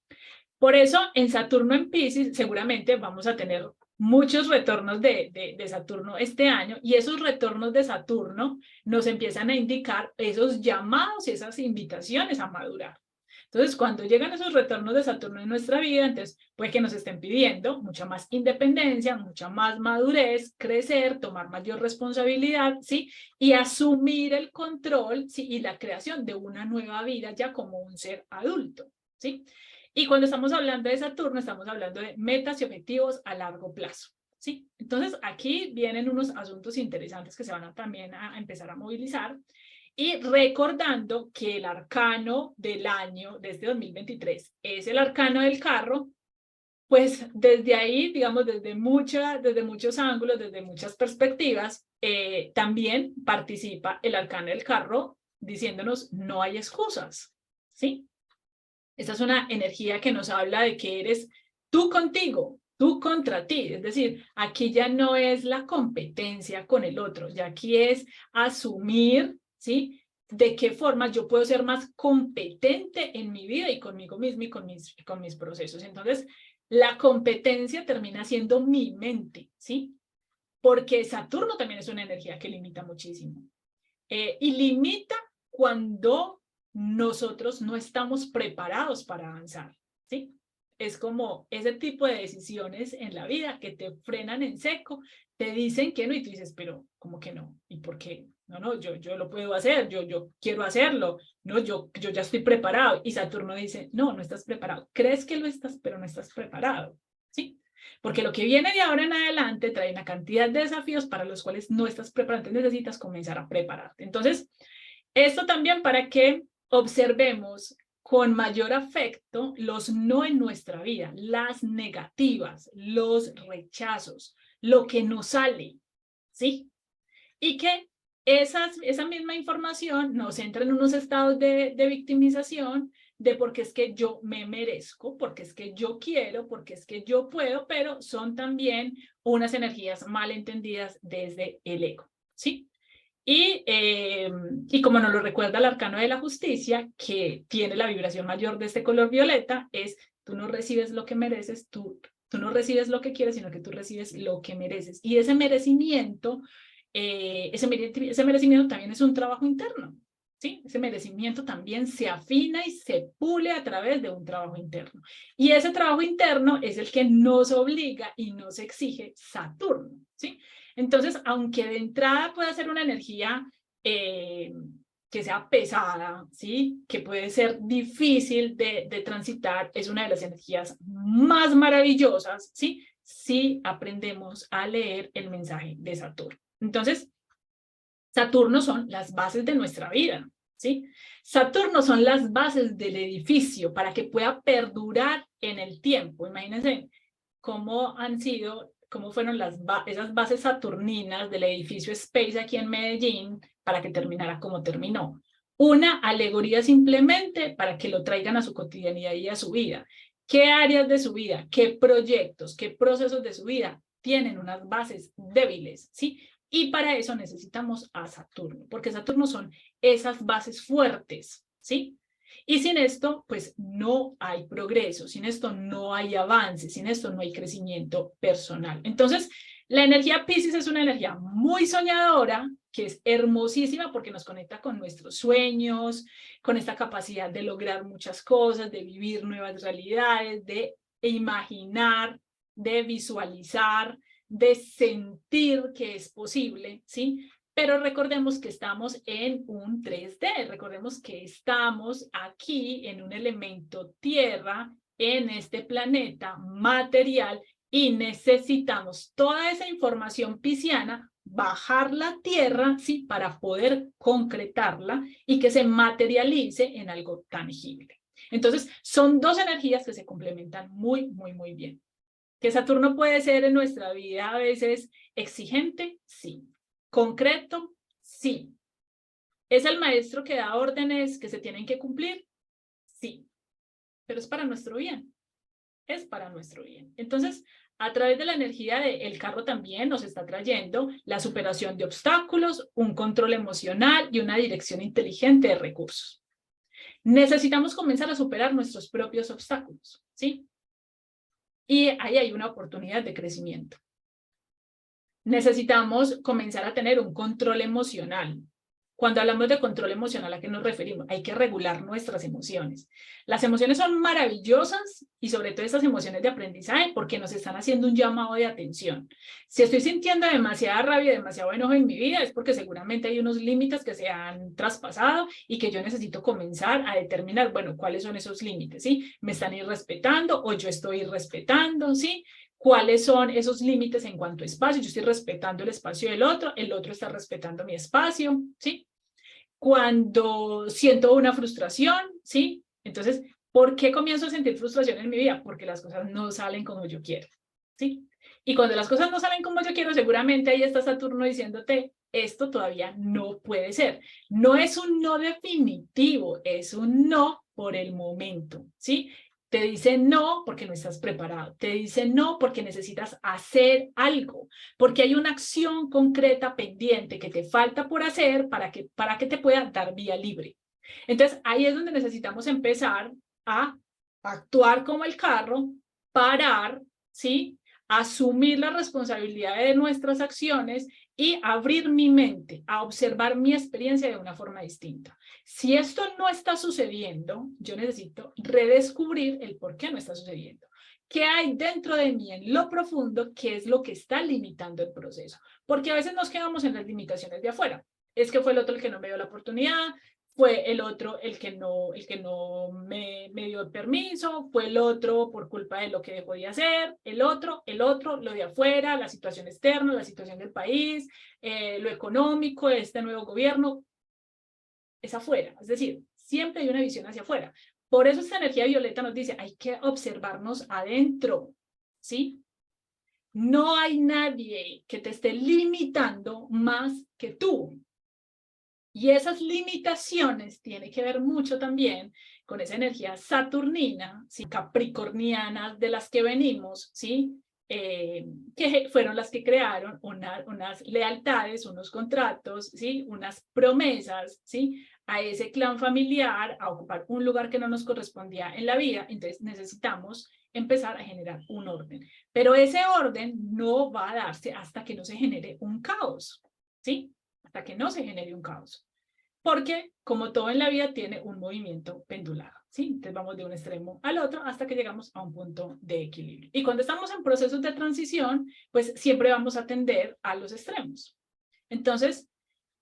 Por eso, en Saturno en Piscis, seguramente vamos a tener muchos retornos de Saturno este año, y esos retornos de Saturno nos empiezan a indicar esos llamados y esas invitaciones a madurar. Entonces, cuando llegan esos retornos de Saturno en nuestra vida, entonces puede que nos estén pidiendo mucha más independencia, mucha más madurez, crecer, tomar mayor responsabilidad, ¿sí? Y asumir el control, ¿sí? Y la creación de una nueva vida ya como un ser adulto, ¿sí? Y cuando estamos hablando de Saturno, estamos hablando de metas y objetivos a largo plazo, ¿sí? Entonces, aquí vienen unos asuntos interesantes que se van también a empezar a movilizar. Y recordando que el arcano del año, de este 2023, es el arcano del carro, pues desde ahí, digamos, desde muchos ángulos, desde muchas perspectivas, también participa el arcano del carro diciéndonos no hay excusas, ¿sí? Esta es una energía que nos habla de que eres tú contigo, tú contra ti. Es decir, aquí ya no es la competencia con el otro, ya aquí es asumir, ¿sí? De qué forma yo puedo ser más competente en mi vida y conmigo mismo y con mis procesos. Entonces, la competencia termina siendo mi mente, ¿sí? Porque Saturno también es una energía que limita muchísimo. Y limita cuando nosotros no estamos preparados para avanzar, ¿sí? Es como ese tipo de decisiones en la vida que te frenan en seco, te dicen que no y tú dices, pero ¿cómo que no? ¿Y por qué? No, yo lo puedo hacer, yo quiero hacerlo, no, yo ya estoy preparado. Y Saturno dice, no estás preparado. Crees que lo estás, pero no estás preparado, ¿sí? Porque lo que viene de ahora en adelante trae una cantidad de desafíos para los cuales no estás preparado, entonces necesitas comenzar a prepararte. Entonces, esto también para que observemos con mayor afecto los no en nuestra vida, las negativas, los rechazos, lo que nos sale, ¿sí? Y que esa misma información nos entra en unos estados de victimización, de porque es que yo me merezco, porque es que yo quiero, porque es que yo puedo, pero son también unas energías mal entendidas desde el ego, ¿sí? Y como nos lo recuerda el arcano de la justicia, que tiene la vibración mayor de este color violeta, es tú no recibes lo que mereces, tú no recibes lo que quieres, sino que tú recibes lo que mereces. Y ese merecimiento, ese merecimiento también es un trabajo interno, ¿sí? Ese merecimiento también se afina y se pule a través de un trabajo interno. Y ese trabajo interno es el que nos obliga y nos exige Saturno, ¿sí? Entonces, aunque de entrada pueda ser una energía que sea pesada, ¿sí? Que puede ser difícil de transitar, es una de las energías más maravillosas, ¿sí? Si aprendemos a leer el mensaje de Saturno. Entonces, Saturno son las bases de nuestra vida, ¿sí? Saturno son las bases del edificio para que pueda perdurar en el tiempo. Imagínense cómo fueron esas bases saturninas del edificio Space aquí en Medellín para que terminara como terminó. Una alegoría simplemente para que lo traigan a su cotidianidad y a su vida. ¿Qué áreas de su vida, qué proyectos, qué procesos de su vida tienen unas bases débiles, ¿sí? Y para eso necesitamos a Saturno, porque Saturno son esas bases fuertes, ¿sí? Y sin esto, pues no hay progreso, sin esto no hay avance, sin esto no hay crecimiento personal. Entonces, la energía Piscis es una energía muy soñadora que es hermosísima porque nos conecta con nuestros sueños, con esta capacidad de lograr muchas cosas, de vivir nuevas realidades, de imaginar, de visualizar, de sentir que es posible, ¿sí? Pero recordemos que estamos en un 3D, recordemos que estamos aquí en un elemento tierra, en este planeta material, y necesitamos toda esa información pisciana, bajarla a tierra, ¿sí? Para poder concretarla y que se materialice en algo tangible. Entonces, son dos energías que se complementan muy, muy, muy bien. ¿Que Saturno puede ser en nuestra vida a veces exigente? Sí. ¿Concreto? Sí. ¿Es el maestro que da órdenes que se tienen que cumplir? Sí. Pero es para nuestro bien. Es para nuestro bien. Entonces, a través de la energía del carro también nos está trayendo la superación de obstáculos, un control emocional y una dirección inteligente de recursos. Necesitamos comenzar a superar nuestros propios obstáculos, ¿sí? Y ahí hay una oportunidad de crecimiento. Necesitamos comenzar a tener un control emocional. Cuando hablamos de control emocional, ¿a qué nos referimos? Hay que regular nuestras emociones. Las emociones son maravillosas y sobre todo estas emociones de aprendizaje porque nos están haciendo un llamado de atención. Si estoy sintiendo demasiada rabia, demasiado enojo en mi vida, es porque seguramente hay unos límites que se han traspasado y que yo necesito comenzar a determinar, bueno, ¿cuáles son esos límites? ¿Sí? ¿Me están irrespetando o yo estoy irrespetando? ¿Sí? ¿Cuáles son esos límites en cuanto a espacio? Yo estoy respetando el espacio del otro, el otro está respetando mi espacio, ¿sí? Cuando siento una frustración, ¿sí? Entonces, ¿por qué comienzo a sentir frustración en mi vida? Porque las cosas no salen como yo quiero, ¿sí? Y cuando las cosas no salen como yo quiero, seguramente ahí está Saturno diciéndote, esto todavía no puede ser. No es un no definitivo, es un no por el momento, ¿sí? Te dice no porque no estás preparado, te dice no porque necesitas hacer algo, porque hay una acción concreta pendiente que te falta por hacer para que te pueda dar vía libre. Entonces ahí es donde necesitamos empezar a actuar como el carro, parar, ¿sí? Asumir la responsabilidad de nuestras acciones y abrir mi mente a observar mi experiencia de una forma distinta. Si esto no está sucediendo, yo necesito redescubrir el por qué no está sucediendo. ¿Qué hay dentro de mí en lo profundo? ¿Qué es lo que está limitando el proceso? Porque a veces nos quedamos en las limitaciones de afuera. Es que fue el otro el que no me dio la oportunidad, fue el otro el que no me dio el permiso, fue el otro por culpa de lo que dejó de hacer, el otro, lo de afuera, la situación externa, la situación del país, lo económico, este nuevo gobierno, es afuera. Es decir, siempre hay una visión hacia afuera. Por eso esta energía violeta nos dice, hay que observarnos adentro, ¿sí? No hay nadie que te esté limitando más que tú. Y esas limitaciones tienen que ver mucho también con esa energía saturnina, ¿sí? Capricorniana de las que venimos, ¿sí? Que fueron las que crearon unas lealtades, unos contratos, ¿sí? Unas promesas, ¿sí? A ese clan familiar, a ocupar un lugar que no nos correspondía en la vida. Entonces necesitamos empezar a generar un orden. Pero ese orden no va a darse hasta que no se genere un caos, ¿sí? Hasta que no se genere un caos. Porque, como todo en la vida, tiene un movimiento pendular, ¿sí? Entonces vamos de un extremo al otro hasta que llegamos a un punto de equilibrio. Y cuando estamos en procesos de transición, pues siempre vamos a tender a los extremos. Entonces,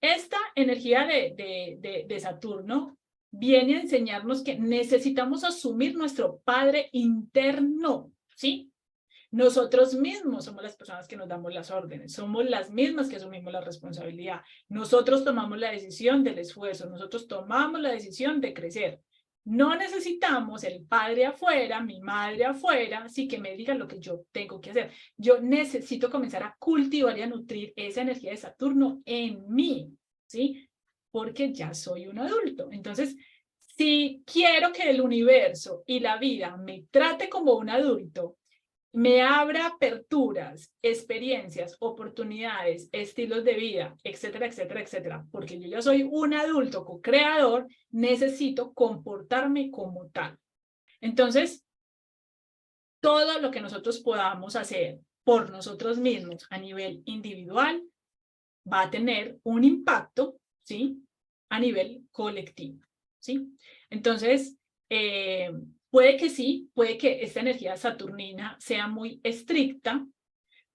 esta energía de Saturno viene a enseñarnos que necesitamos asumir nuestro padre interno, ¿sí? Nosotros mismos somos las personas que nos damos las órdenes, somos las mismas que asumimos la responsabilidad. Nosotros tomamos la decisión del esfuerzo, nosotros tomamos la decisión de crecer. No necesitamos el padre afuera, mi madre afuera, sí que me diga lo que yo tengo que hacer. Yo necesito comenzar a cultivar y a nutrir esa energía de Saturno en mí, ¿sí? Porque ya soy un adulto. Entonces, si quiero que el universo y la vida me trate como un adulto, me abra aperturas, experiencias, oportunidades, estilos de vida, etcétera, etcétera, etcétera, porque yo ya soy un adulto co-creador, necesito comportarme como tal. Entonces, todo lo que nosotros podamos hacer por nosotros mismos a nivel individual, va a tener un impacto, ¿sí?, a nivel colectivo, ¿sí? Entonces, puede que sí, puede que esta energía saturnina sea muy estricta,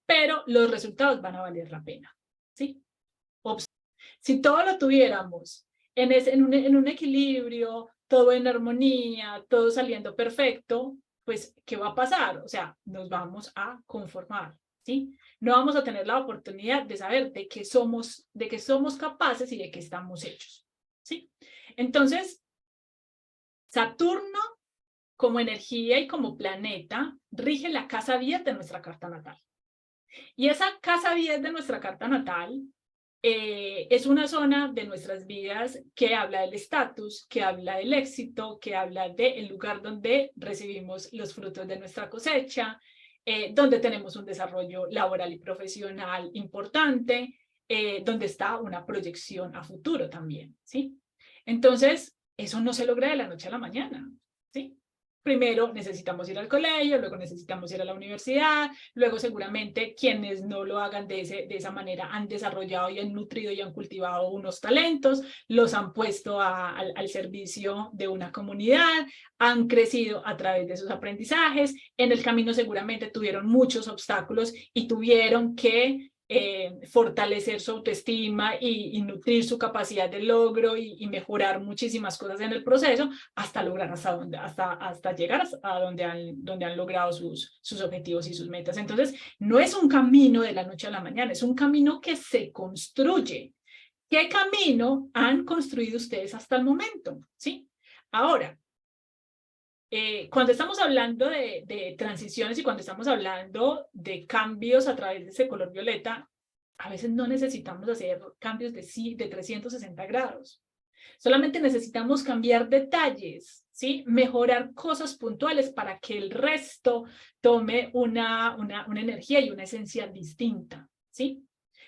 pero los resultados van a valer la pena, ¿sí? Si todo lo tuviéramos en un equilibrio, todo en armonía, todo saliendo perfecto, pues, ¿qué va a pasar? O sea, nos vamos a conformar, ¿sí? No vamos a tener la oportunidad de saber de qué somos capaces y de qué estamos hechos, ¿sí? Entonces, Saturno, como energía y como planeta, rige la casa 10 de nuestra carta natal. Y esa casa 10 de nuestra carta natal es una zona de nuestras vidas que habla del estatus, que habla del éxito, que habla del lugar donde recibimos los frutos de nuestra cosecha, donde tenemos un desarrollo laboral y profesional importante, donde está una proyección a futuro también, ¿sí? Entonces, eso no se logra de la noche a la mañana, ¿sí? Primero necesitamos ir al colegio, luego necesitamos ir a la universidad, luego seguramente quienes no lo hagan de esa manera han desarrollado y han nutrido y han cultivado unos talentos, los han puesto al servicio de una comunidad, han crecido a través de sus aprendizajes, en el camino seguramente tuvieron muchos obstáculos y tuvieron que fortalecer su autoestima y nutrir su capacidad de logro y mejorar muchísimas cosas en el proceso hasta lograr hasta llegar a donde han logrado sus objetivos y sus metas. Entonces, no es un camino de la noche a la mañana, es un camino que se construye. ¿Qué camino han construido ustedes hasta el momento? ¿Sí? Ahora, cuando estamos hablando de transiciones y cuando estamos hablando de cambios a través de ese color violeta, a veces no necesitamos hacer cambios de 360 grados. Solamente necesitamos cambiar detalles, ¿sí? Mejorar cosas puntuales para que el resto tome una energía y una esencia distinta, ¿sí?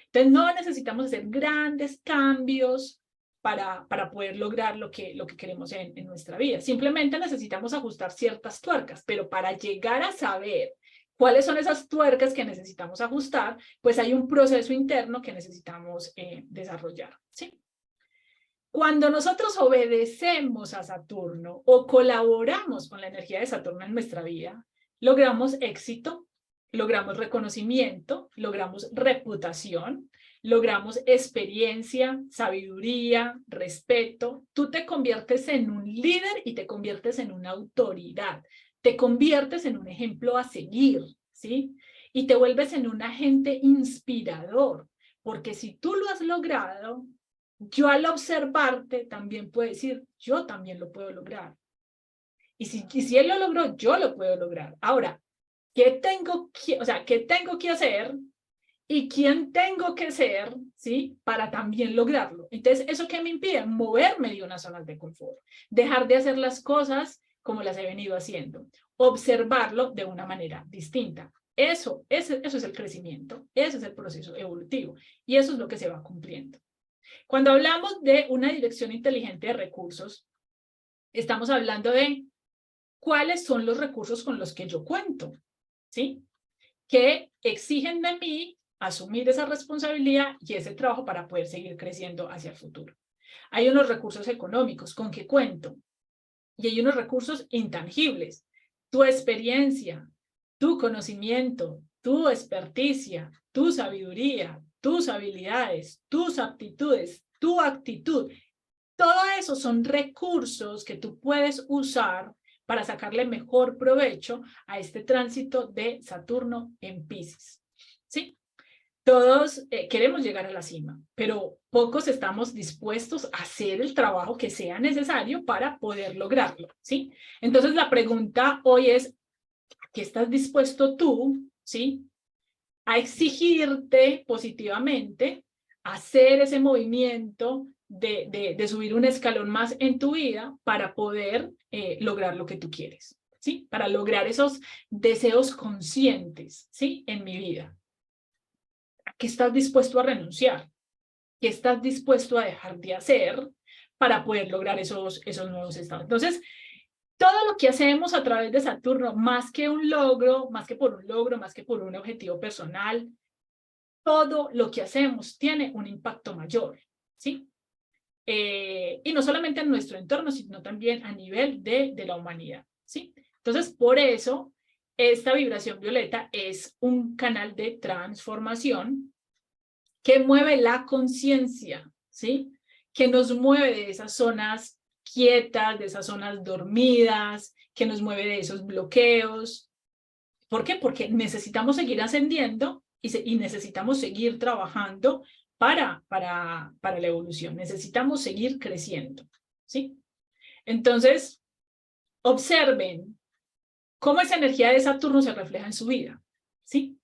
Entonces no necesitamos hacer grandes cambios para poder lograr lo que queremos en nuestra vida. Simplemente necesitamos ajustar ciertas tuercas, pero para llegar a saber cuáles son esas tuercas que necesitamos ajustar, pues hay un proceso interno que necesitamos desarrollar, ¿sí? Cuando nosotros obedecemos a Saturno o colaboramos con la energía de Saturno en nuestra vida, logramos éxito, logramos reconocimiento, logramos reputación, logramos experiencia, sabiduría, respeto. Tú te conviertes en un líder y te conviertes en una autoridad. Te conviertes en un ejemplo a seguir, ¿sí? Y te vuelves en un agente inspirador, porque si tú lo has logrado, yo al observarte también puedo decir, yo también lo puedo lograr. Y si él lo logró, yo lo puedo lograr. Ahora, ¿qué tengo que hacer y quién tengo que ser, ¿sí?, para también lograrlo? Entonces, ¿eso qué me impide? Moverme de una zona de confort. Dejar de hacer las cosas como las he venido haciendo. Observarlo de una manera distinta. Eso es el crecimiento. Ese es el proceso evolutivo. Y eso es lo que se va cumpliendo. Cuando hablamos de una dirección inteligente de recursos, estamos hablando de cuáles son los recursos con los que yo cuento, ¿sí? Que exigen de mí asumir esa responsabilidad y ese trabajo para poder seguir creciendo hacia el futuro. Hay unos recursos económicos con que cuento y hay unos recursos intangibles. Tu experiencia, tu conocimiento, tu experticia, tu sabiduría, tus habilidades, tus aptitudes, tu actitud. Todo eso son recursos que tú puedes usar para sacarle mejor provecho a este tránsito de Saturno en Piscis, ¿sí? Todos queremos llegar a la cima, pero pocos estamos dispuestos a hacer el trabajo que sea necesario para poder lograrlo, ¿sí? Entonces la pregunta hoy es, ¿qué estás dispuesto tú, ¿sí?, a exigirte positivamente, a hacer ese movimiento de subir un escalón más en tu vida para poder lograr lo que tú quieres, ¿sí? Para lograr esos deseos conscientes, ¿sí?, en mi vida. ¿Qué estás dispuesto a renunciar? ¿Qué estás dispuesto a dejar de hacer para poder lograr esos nuevos estados? Entonces, todo lo que hacemos a través de Saturno, más que un logro, más que por un objetivo personal, todo lo que hacemos tiene un impacto mayor, ¿sí? Y no solamente en nuestro entorno, sino también a nivel de la humanidad, ¿sí? Entonces, por eso, esta vibración violeta es un canal de transformación que mueve la conciencia, ¿sí? Que nos mueve de esas zonas quietas, de esas zonas dormidas, que nos mueve de esos bloqueos. ¿Por qué? Porque necesitamos seguir ascendiendo y necesitamos seguir trabajando para la evolución. Necesitamos seguir creciendo, ¿sí? Entonces, observen cómo esa energía de Saturno se refleja en su vida, ¿sí?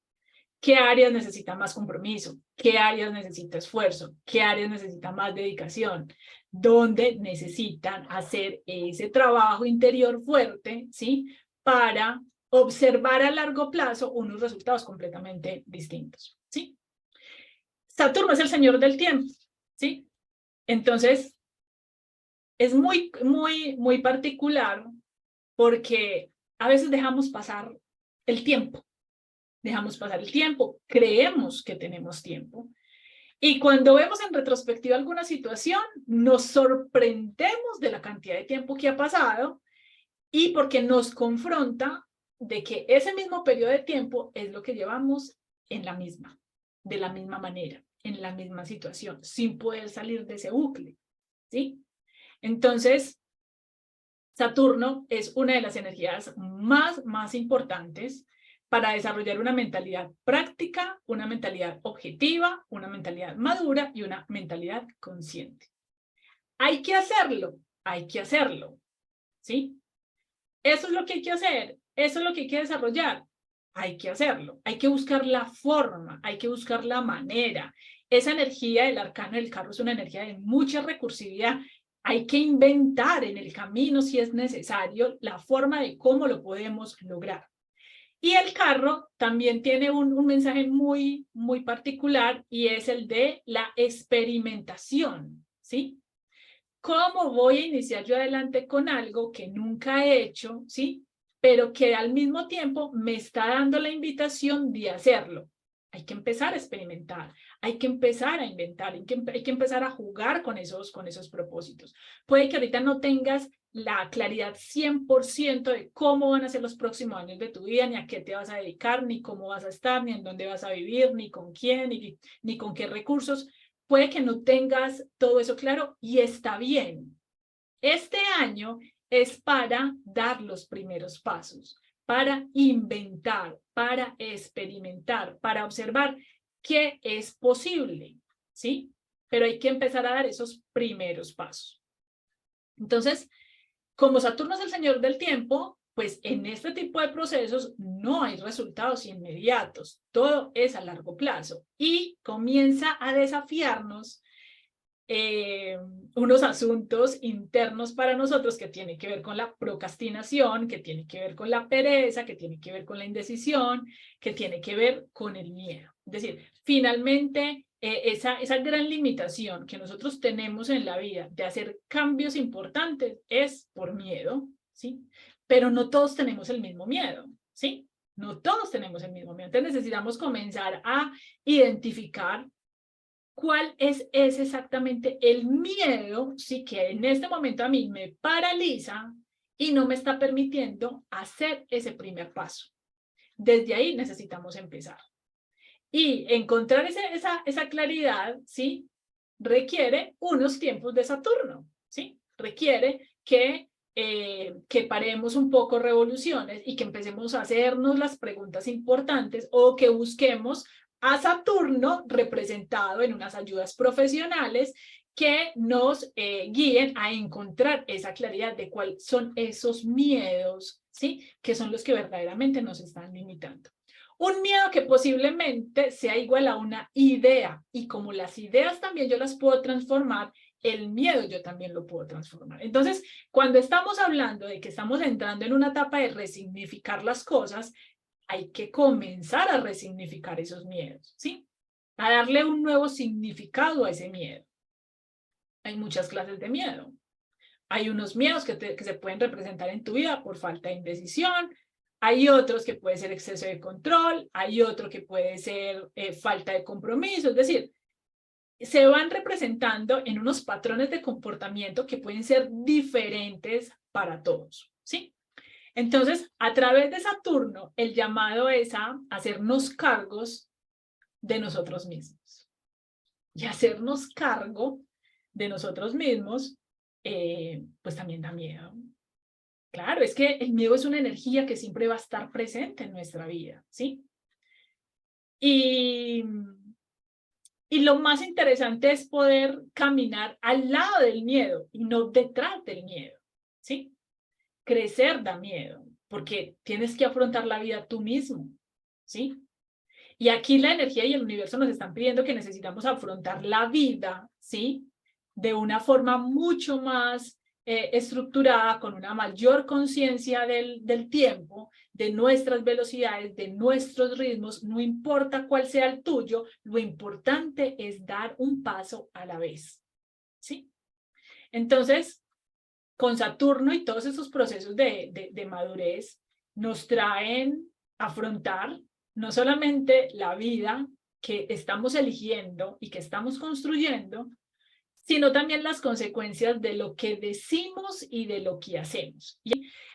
¿Qué áreas necesitan más compromiso? ¿Qué áreas necesita esfuerzo? ¿Qué áreas necesitan más dedicación? ¿Dónde necesitan hacer ese trabajo interior fuerte, ¿sí? Para observar a largo plazo unos resultados completamente distintos, ¿sí? Saturno es el señor del tiempo, ¿sí? Entonces, es muy particular porque a veces dejamos pasar el tiempo. Dejamos pasar el tiempo, creemos que tenemos tiempo. Y cuando vemos en retrospectiva alguna situación, nos sorprendemos de la cantidad de tiempo que ha pasado y porque nos confronta de que ese mismo periodo de tiempo es lo que llevamos en la misma, de la misma manera, en la misma situación, sin poder salir de ese bucle, ¿sí? Entonces, Saturno es una de las energías más importantes para desarrollar una mentalidad práctica, una mentalidad objetiva, una mentalidad madura y una mentalidad consciente. Hay que hacerlo, ¿sí? Eso es lo que hay que hacer, eso es lo que hay que desarrollar, hay que hacerlo, hay que buscar la forma, hay que buscar la manera. Esa energía del arcano del carro es una energía de mucha recursividad. Hay que inventar en el camino, si es necesario, la forma de cómo lo podemos lograr. Y el carro también tiene un mensaje muy particular y es el de la experimentación, ¿sí? ¿Cómo voy a iniciar yo adelante con algo que nunca he hecho, ¿sí? Pero que al mismo tiempo me está dando la invitación de hacerlo. Hay que empezar a experimentar, hay que empezar a inventar, hay que empezar a jugar con esos propósitos. Puede que ahorita no tengas la claridad 100% de cómo van a ser los próximos años de tu vida, ni a qué te vas a dedicar, ni cómo vas a estar, ni en dónde vas a vivir, ni con quién, ni con qué recursos. Puede que no tengas todo eso claro y está bien. Este año es para dar los primeros pasos, para inventar, para experimentar, para observar qué es posible, ¿sí? Pero hay que empezar a dar esos primeros pasos. Entonces, como Saturno es el señor del tiempo, pues en este tipo de procesos no hay resultados inmediatos, todo es a largo plazo y comienza a desafiarnos unos asuntos internos para nosotros que tienen que ver con la procrastinación, que tiene que ver con la pereza, que tiene que ver con la indecisión, que tiene que ver con el miedo. Es decir, finalmente esa gran limitación que nosotros tenemos en la vida de hacer cambios importantes es por miedo, ¿sí? Pero no todos tenemos el mismo miedo, ¿sí? No todos tenemos el mismo miedo. Entonces necesitamos comenzar a identificar cuál es exactamente el miedo, sí, que en este momento a mí me paraliza y no me está permitiendo hacer ese primer paso. Desde ahí necesitamos empezar. Y encontrar esa claridad, ¿sí? Requiere unos tiempos de Saturno, ¿sí? Requiere que paremos un poco revoluciones y que empecemos a hacernos las preguntas importantes o que busquemos a Saturno representado en unas ayudas profesionales que nos guíen a encontrar esa claridad de cuáles son esos miedos, ¿sí? Que son los que verdaderamente nos están limitando. Un miedo que posiblemente sea igual a una idea y como las ideas también yo las puedo transformar, el miedo yo también lo puedo transformar. Entonces, cuando estamos hablando de que estamos entrando en una etapa de resignificar las cosas, hay que comenzar a resignificar esos miedos, ¿sí? A darle un nuevo significado a ese miedo. Hay muchas clases de miedo. Hay unos miedos que se pueden representar en tu vida por falta de indecisión, Hay otros que puede ser exceso de control, hay otro que puede ser falta de compromiso, es decir, se van representando en unos patrones de comportamiento que pueden ser diferentes para todos, ¿sí? Entonces, a través de Saturno, el llamado es a hacernos cargos de nosotros mismos. Y hacernos cargo de nosotros mismos, pues también da miedo. Claro, es que el miedo es una energía que siempre va a estar presente en nuestra vida, ¿sí? Y lo más interesante es poder caminar al lado del miedo y no detrás del miedo, ¿sí? Crecer da miedo, porque tienes que afrontar la vida tú mismo, ¿sí? Y aquí la energía y el universo nos están pidiendo que necesitamos afrontar la vida, ¿sí? De una forma mucho más estructurada, con una mayor conciencia del tiempo, de nuestras velocidades, de nuestros ritmos, no importa cuál sea el tuyo, lo importante es dar un paso a la vez, ¿sí? Entonces, con Saturno y todos esos procesos de madurez nos traen a afrontar no solamente la vida que estamos eligiendo y que estamos construyendo, sino también las consecuencias de lo que decimos y de lo que hacemos.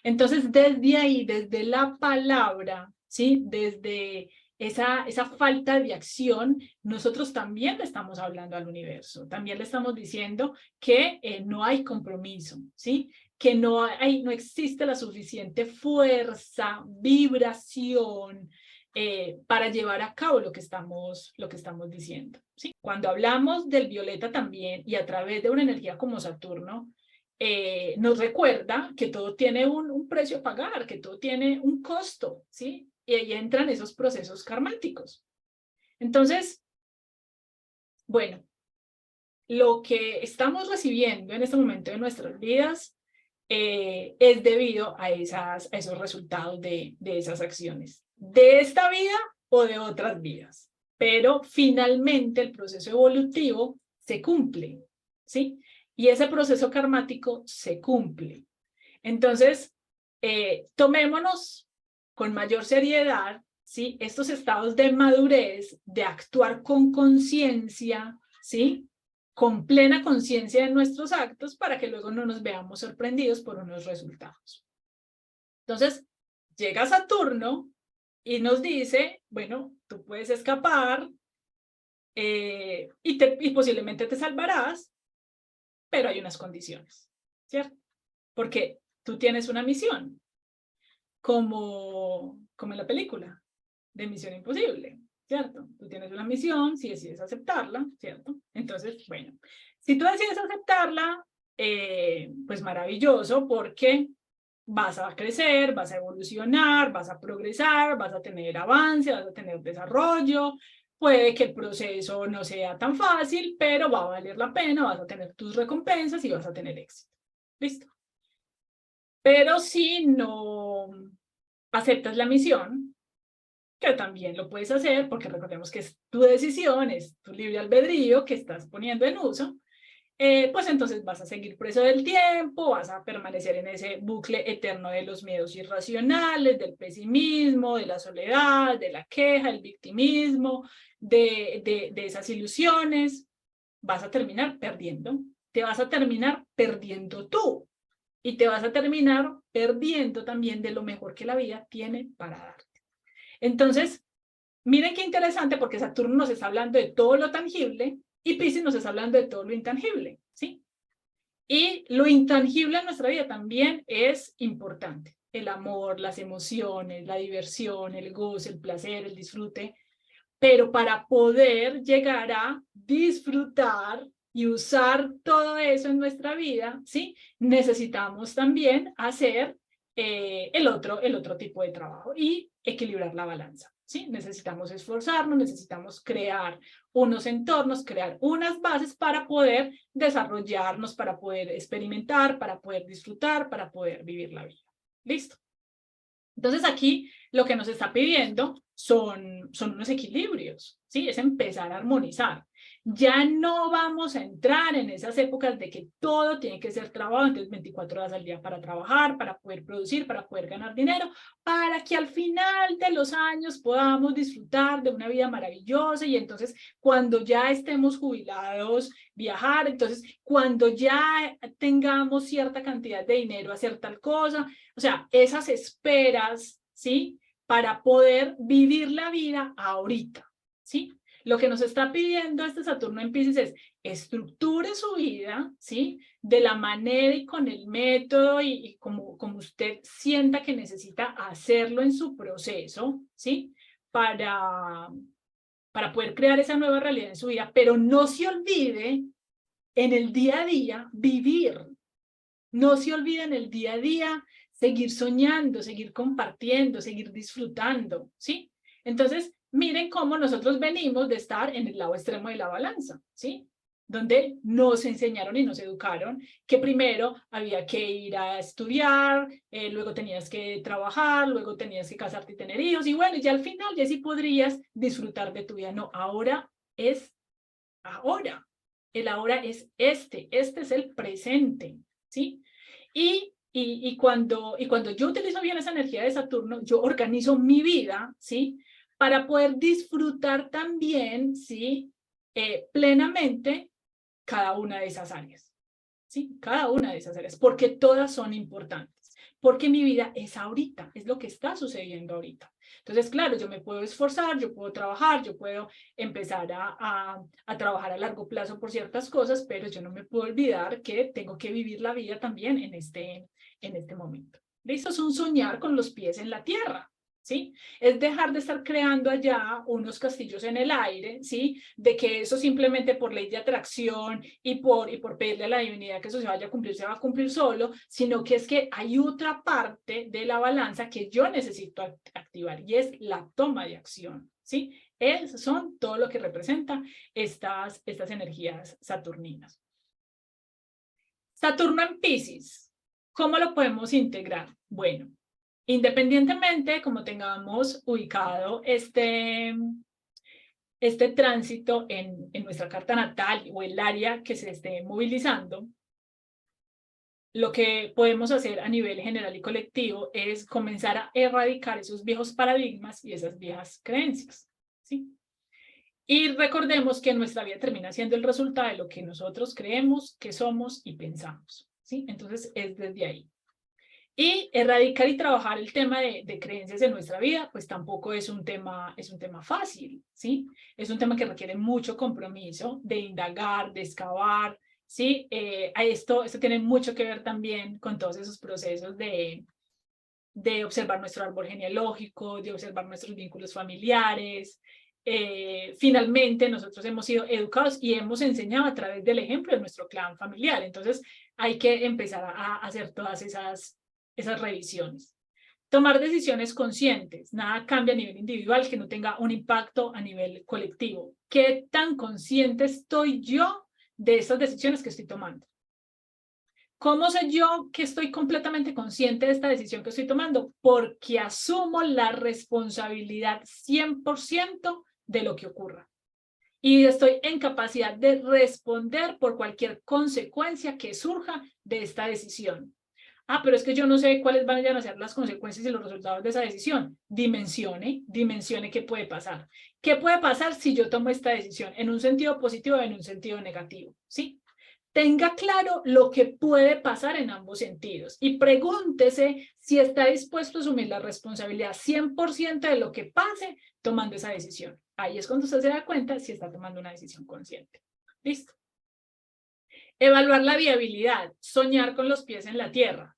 Entonces, desde ahí, desde la palabra, ¿sí? Desde esa falta de acción, nosotros también le estamos hablando al universo, también le estamos diciendo que no hay compromiso, ¿sí? Que no existe la suficiente fuerza, vibración, para llevar a cabo lo que estamos diciendo, ¿sí? Cuando hablamos del violeta también y a través de una energía como Saturno, nos recuerda que todo tiene un precio a pagar, que todo tiene un costo, ¿sí? Y ahí entran esos procesos karmáticos. Entonces, bueno, lo que estamos recibiendo en este momento de nuestras vidas es debido a esos resultados de esas acciones, de esta vida o de otras vidas. Pero finalmente el proceso evolutivo se cumple, ¿sí? Y ese proceso karmático se cumple. Entonces, tomémonos con mayor seriedad, ¿sí? Estos estados de madurez, de actuar con conciencia, ¿sí? Con plena conciencia de nuestros actos para que luego no nos veamos sorprendidos por unos resultados. Entonces, llega Saturno y nos dice, bueno, tú puedes escapar y posiblemente te salvarás, pero hay unas condiciones, ¿cierto? Porque tú tienes una misión, como en la película de Misión Imposible, ¿cierto? Tú tienes una misión, si decides aceptarla, ¿cierto? Entonces, bueno, si tú decides aceptarla, pues maravilloso, porque vas a crecer, vas a evolucionar, vas a progresar, vas a tener avance, vas a tener desarrollo, puede que el proceso no sea tan fácil, pero va a valer la pena, vas a tener tus recompensas y vas a tener éxito. ¿Listo? Pero si no aceptas la misión, que también lo puedes hacer, porque recordemos que es tu decisión, es tu libre albedrío que estás poniendo en uso, pues entonces vas a seguir preso del tiempo, vas a permanecer en ese bucle eterno de los miedos irracionales, del pesimismo, de la soledad, de la queja, el victimismo, de esas ilusiones. Vas a terminar perdiendo, te vas a terminar perdiendo tú y te vas a terminar perdiendo también de lo mejor que la vida tiene para darte. Entonces, miren qué interesante, porque Saturno nos está hablando de todo lo tangible y Piscis nos está hablando de todo lo intangible, ¿sí? Y lo intangible en nuestra vida también es importante. El amor, las emociones, la diversión, el goce, el placer, el disfrute. Pero para poder llegar a disfrutar y usar todo eso en nuestra vida, ¿sí? Necesitamos también hacer el otro tipo de trabajo y equilibrar la balanza, ¿sí? Necesitamos esforzarnos, necesitamos crear unos entornos, crear unas bases para poder desarrollarnos, para poder experimentar, para poder disfrutar, para poder vivir la vida. ¿Listo? Entonces aquí lo que nos está pidiendo son unos equilibrios, ¿sí? Es empezar a armonizar. Ya no vamos a entrar en esas épocas de que todo tiene que ser trabajo, entonces 24 horas al día para trabajar, para poder producir, para poder ganar dinero, para que al final de los años podamos disfrutar de una vida maravillosa y entonces cuando ya estemos jubilados, viajar, entonces cuando ya tengamos cierta cantidad de dinero, hacer tal cosa, o sea, esas esperas, ¿sí? Para poder vivir la vida ahorita, ¿sí? Lo que nos está pidiendo este Saturno en Piscis es estructure su vida, ¿sí? De la manera y con el método y como usted sienta que necesita hacerlo en su proceso, ¿sí? Para poder crear esa nueva realidad en su vida, pero no se olvide en el día a día vivir. No se olvide en el día a día seguir soñando, seguir compartiendo, seguir disfrutando, ¿sí? Entonces, miren cómo nosotros venimos de estar en el lado extremo de la balanza, ¿sí? Donde nos enseñaron y nos educaron que primero había que ir a estudiar, luego tenías que trabajar, luego tenías que casarte y tener hijos, y bueno, ya al final ya sí podrías disfrutar de tu vida. No, ahora es ahora. El ahora es este es el presente, ¿sí? Y cuando yo utilizo bien esa energía de Saturno, yo organizo mi vida, ¿sí? Para poder disfrutar también, ¿sí? Plenamente cada una de esas áreas, ¿sí? Cada una de esas áreas, porque todas son importantes, porque mi vida es ahorita, es lo que está sucediendo ahorita. Entonces, claro, yo me puedo esforzar, yo puedo trabajar, yo puedo empezar a trabajar a largo plazo por ciertas cosas, pero yo no me puedo olvidar que tengo que vivir la vida también en este momento. ¿Listo? Es un soñar con los pies en la tierra, ¿sí? Es dejar de estar creando allá unos castillos en el aire, ¿sí? De que eso simplemente por ley de atracción y por pedirle a la divinidad que eso se vaya a cumplir, se va a cumplir solo, sino que es que hay otra parte de la balanza que yo necesito activar y es la toma de acción, ¿sí? Son todo lo que representa estas energías saturninas. Saturno en Piscis, ¿cómo lo podemos integrar? Bueno, independientemente como tengamos ubicado este tránsito en nuestra carta natal o el área que se esté movilizando, lo que podemos hacer a nivel general y colectivo es comenzar a erradicar esos viejos paradigmas y esas viejas creencias, ¿sí? Y recordemos que nuestra vida termina siendo el resultado de lo que nosotros creemos, que somos y pensamos, ¿sí? Entonces es desde ahí. Y erradicar y trabajar el tema de creencias en nuestra vida, pues tampoco es un tema fácil, ¿sí? Es un tema que requiere mucho compromiso de indagar, de excavar, ¿sí? Esto tiene mucho que ver también con todos esos procesos de observar nuestro árbol genealógico, de observar nuestros vínculos familiares. Finalmente, nosotros hemos sido educados y hemos enseñado a través del ejemplo de nuestro clan familiar. Entonces, hay que empezar a hacer todas esas revisiones. Tomar decisiones conscientes. Nada cambia a nivel individual que no tenga un impacto a nivel colectivo. ¿Qué tan consciente estoy yo de esas decisiones que estoy tomando? ¿Cómo sé yo que estoy completamente consciente de esta decisión que estoy tomando? Porque asumo la responsabilidad 100% de lo que ocurra. Y estoy en capacidad de responder por cualquier consecuencia que surja de esta decisión. Ah, pero es que yo no sé cuáles van a ser las consecuencias y los resultados de esa decisión. Dimensione qué puede pasar. ¿Qué puede pasar si yo tomo esta decisión en un sentido positivo o en un sentido negativo? ¿Sí? Tenga claro lo que puede pasar en ambos sentidos y pregúntese si está dispuesto a asumir la responsabilidad 100% de lo que pase tomando esa decisión. Ahí es cuando usted se da cuenta si está tomando una decisión consciente. ¿Listo? Evaluar la viabilidad, soñar con los pies en la tierra.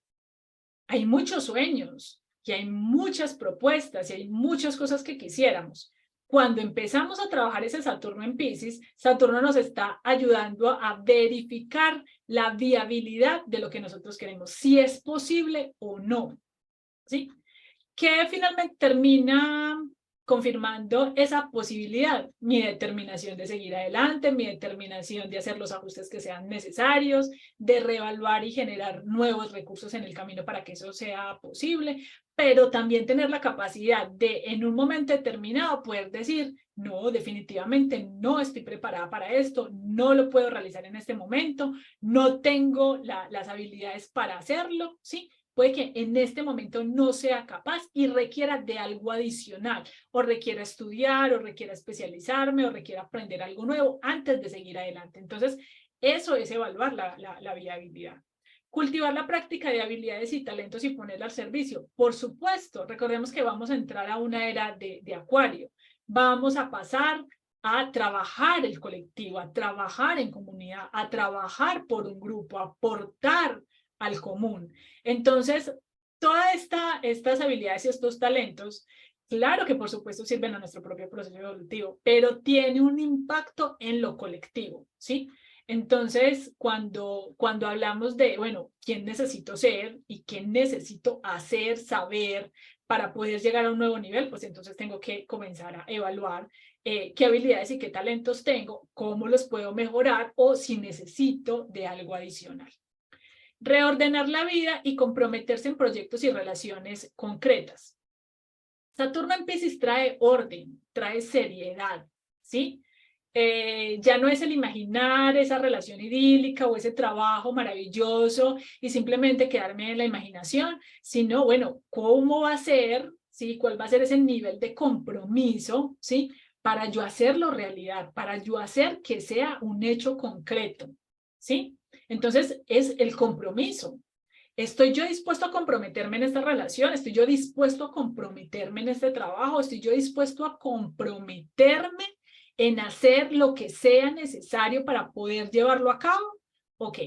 Hay muchos sueños y hay muchas propuestas y hay muchas cosas que quisiéramos. Cuando empezamos a trabajar ese Saturno en Piscis, Saturno nos está ayudando a verificar la viabilidad de lo que nosotros queremos, si es posible o no, ¿sí? Que finalmente termina confirmando esa posibilidad, mi determinación de seguir adelante, mi determinación de hacer los ajustes que sean necesarios, de reevaluar y generar nuevos recursos en el camino para que eso sea posible, pero también tener la capacidad de en un momento determinado poder decir, no, definitivamente no estoy preparada para esto, no lo puedo realizar en este momento, no tengo las habilidades para hacerlo, ¿sí? Puede que en este momento no sea capaz y requiera de algo adicional, o requiera estudiar, o requiera especializarme, o requiera aprender algo nuevo antes de seguir adelante. Entonces, eso es evaluar la viabilidad. Cultivar la práctica de habilidades y talentos y ponerla al servicio. Por supuesto, recordemos que vamos a entrar a una era de Acuario. Vamos a pasar a trabajar el colectivo, a trabajar en comunidad, a trabajar por un grupo, a aportar al común. Entonces, todas estas habilidades y estos talentos, claro que por supuesto sirven a nuestro propio proceso evolutivo, pero tiene un impacto en lo colectivo, ¿sí? Entonces, cuando hablamos de, bueno, ¿quién necesito ser y qué necesito hacer, saber para poder llegar a un nuevo nivel? Pues entonces tengo que comenzar a evaluar qué habilidades y qué talentos tengo, cómo los puedo mejorar o si necesito de algo adicional. Reordenar la vida y comprometerse en proyectos y relaciones concretas. Saturno en Piscis trae orden, trae seriedad, ¿sí? Ya no es el imaginar esa relación idílica o ese trabajo maravilloso y simplemente quedarme en la imaginación, sino, bueno, ¿cómo va a ser? ¿Sí? ¿Cuál va a ser ese nivel de compromiso? ¿Sí? Para yo hacerlo realidad, para yo hacer que sea un hecho concreto, ¿sí? Entonces, es el compromiso. ¿Estoy yo dispuesto a comprometerme en esta relación? ¿Estoy yo dispuesto a comprometerme en este trabajo? ¿Estoy yo dispuesto a comprometerme en hacer lo que sea necesario para poder llevarlo a cabo? Ok,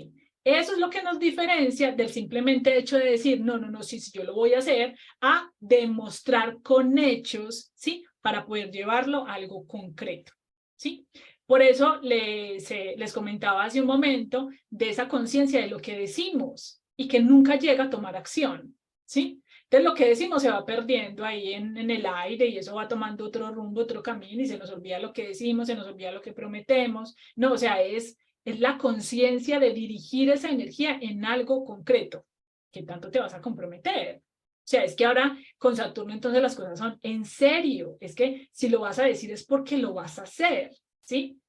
eso es lo que nos diferencia del simplemente hecho de decir, no, sí, yo lo voy a hacer, a demostrar con hechos, ¿sí? Para poder llevarlo a algo concreto, ¿sí? Por eso les comentaba hace un momento de esa conciencia de lo que decimos y que nunca llega a tomar acción, ¿sí? Entonces lo que decimos se va perdiendo ahí en el aire y eso va tomando otro rumbo, otro camino y se nos olvida lo que decimos, se nos olvida lo que prometemos. No, o sea, es la conciencia de dirigir esa energía en algo concreto. ¿Qué tanto te vas a comprometer? O sea, es que ahora con Saturno entonces las cosas son en serio. Es que si lo vas a decir es porque lo vas a hacer, ¿sí?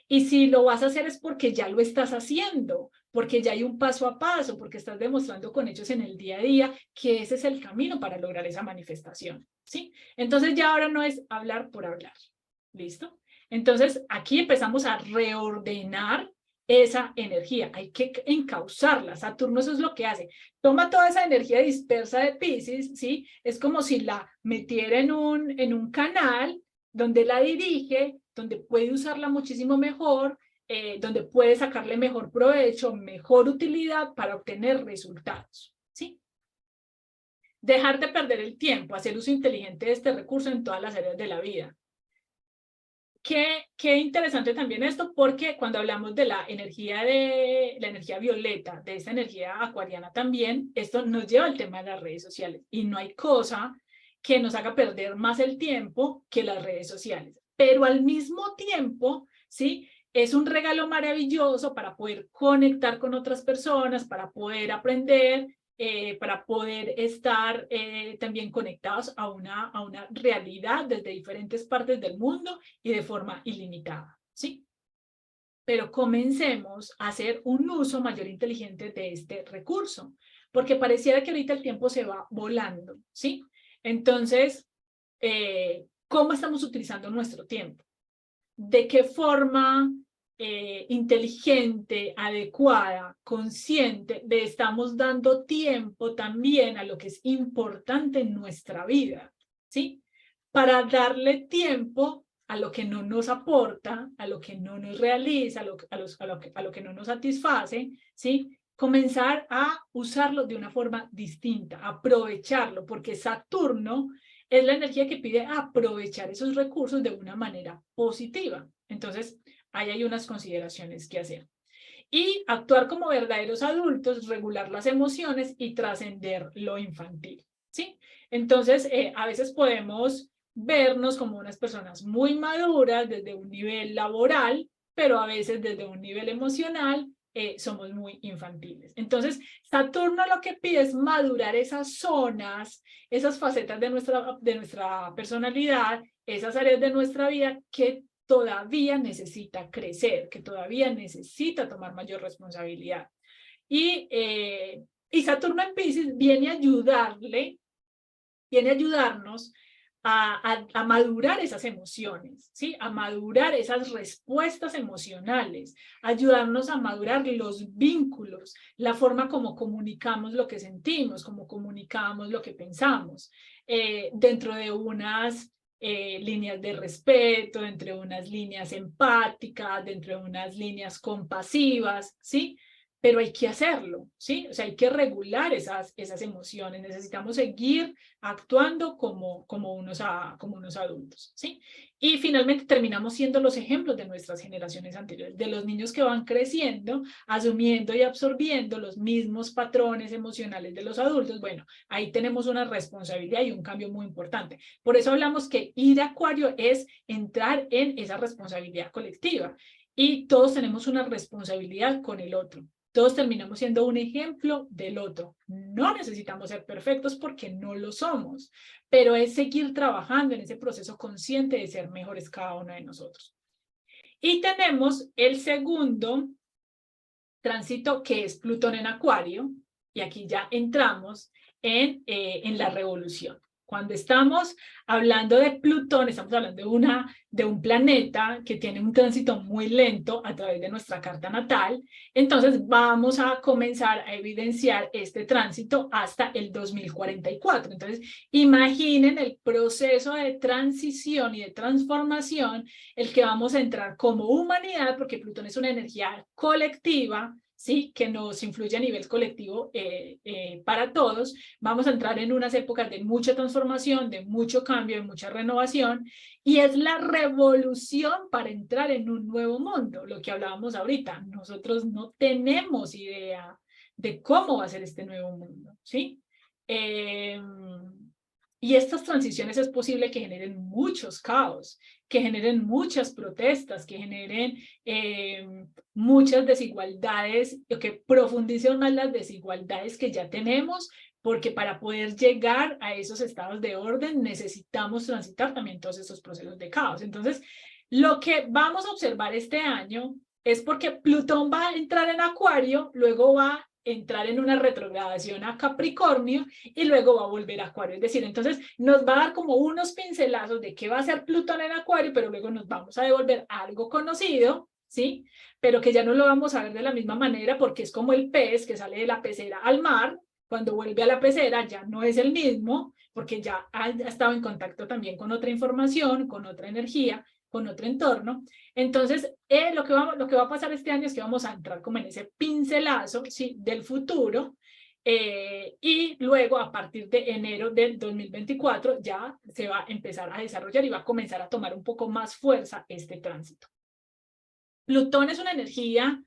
Y si lo vas a hacer es porque ya lo estás haciendo, porque ya hay un paso a paso, porque estás demostrando con hechos en el día a día que ese es el camino para lograr esa manifestación, ¿sí? Entonces ya ahora no es hablar por hablar, ¿listo? Entonces aquí empezamos a reordenar esa energía, hay que encauzarla. Saturno eso es lo que hace, toma toda esa energía dispersa de Piscis, ¿sí? Es como si la metiera en un canal donde la dirige, donde puede usarla muchísimo mejor, donde puede sacarle mejor provecho, mejor utilidad para obtener resultados, ¿sí? Dejar de perder el tiempo, hacer uso inteligente de este recurso en todas las áreas de la vida. Qué interesante también esto, porque cuando hablamos de la energía violeta, de esta energía acuariana también, esto nos lleva al tema de las redes sociales. Y no hay cosa que nos haga perder más el tiempo que las redes sociales. Pero al mismo tiempo, ¿sí? Es un regalo maravilloso para poder conectar con otras personas, para poder aprender, para poder estar también conectados a una realidad desde diferentes partes del mundo y de forma ilimitada, ¿sí? Pero comencemos a hacer un uso mayor inteligente de este recurso, porque pareciera que ahorita el tiempo se va volando, ¿sí? Entonces, ¿cómo estamos utilizando nuestro tiempo? ¿De qué forma inteligente, adecuada, consciente, le estamos dando tiempo también a lo que es importante en nuestra vida, ¿sí? Para darle tiempo a lo que no nos aporta, a lo que no nos realiza, a lo que no nos satisface, ¿sí? Comenzar a usarlo de una forma distinta, aprovecharlo, porque Saturno es la energía que pide aprovechar esos recursos de una manera positiva. Entonces, ahí hay unas consideraciones que hacer. Y actuar como verdaderos adultos, regular las emociones y trascender lo infantil, ¿sí? Entonces, a veces podemos vernos como unas personas muy maduras desde un nivel laboral, pero a veces desde un nivel emocional somos muy infantiles. Entonces, Saturno lo que pide es madurar esas zonas, esas facetas de nuestra personalidad, esas áreas de nuestra vida que todavía necesita crecer, que todavía necesita tomar mayor responsabilidad. Y Saturno en Piscis viene a ayudarle, viene a ayudarnos a madurar esas emociones, ¿sí? A madurar esas respuestas emocionales, ayudarnos a madurar los vínculos, la forma como comunicamos lo que sentimos, como comunicamos lo que pensamos, dentro de unas líneas de respeto, entre unas líneas empáticas, dentro de unas líneas compasivas, ¿sí? Pero hay que hacerlo, ¿sí? O sea, hay que regular esas emociones, necesitamos seguir actuando como unos adultos, ¿sí? Y finalmente terminamos siendo los ejemplos de nuestras generaciones anteriores, de los niños que van creciendo, asumiendo y absorbiendo los mismos patrones emocionales de los adultos. Bueno, ahí tenemos una responsabilidad y un cambio muy importante. Por eso hablamos que ir a Acuario es entrar en esa responsabilidad colectiva y todos tenemos una responsabilidad con el otro. Todos terminamos siendo un ejemplo del otro. No necesitamos ser perfectos porque no lo somos, pero es seguir trabajando en ese proceso consciente de ser mejores cada uno de nosotros. Y tenemos el segundo tránsito, que es Plutón en Acuario, y aquí ya entramos en la revolución. Cuando estamos hablando de Plutón, estamos hablando de un planeta que tiene un tránsito muy lento a través de nuestra carta natal. Entonces vamos a comenzar a evidenciar este tránsito hasta el 2044. Entonces imaginen el proceso de transición y de transformación el que vamos a entrar como humanidad, porque Plutón es una energía colectiva, ¿sí? Que nos influye a nivel colectivo para todos. Vamos a entrar en unas épocas de mucha transformación, de mucho cambio, de mucha renovación, y es la revolución para entrar en un nuevo mundo, lo que hablábamos ahorita. Nosotros no tenemos idea de cómo va a ser este nuevo mundo, ¿sí? Y estas transiciones es posible que generen muchos caos, que generen muchas protestas, que generen muchas desigualdades, que profundicen más las desigualdades que ya tenemos, porque para poder llegar a esos estados de orden necesitamos transitar también todos esos procesos de caos. Entonces, lo que vamos a observar este año es porque Plutón va a entrar en Acuario, luego va a entrar en una retrogradación a Capricornio y luego va a volver a Acuario. Es decir, entonces nos va a dar como unos pincelazos de qué va a ser Plutón en Acuario, pero luego nos vamos a devolver a algo conocido, ¿sí? Pero que ya no lo vamos a ver de la misma manera porque es como el pez que sale de la pecera al mar. Cuando vuelve a la pecera ya no es el mismo porque ya ha estado en contacto también con otra información, con otra energía, con otro entorno. Entonces, lo que va a pasar este año es que vamos a entrar como en ese pincelazo, ¿sí? Del futuro, y luego a partir de enero del 2024 ya se va a empezar a desarrollar y va a comenzar a tomar un poco más fuerza este tránsito. Plutón es una energía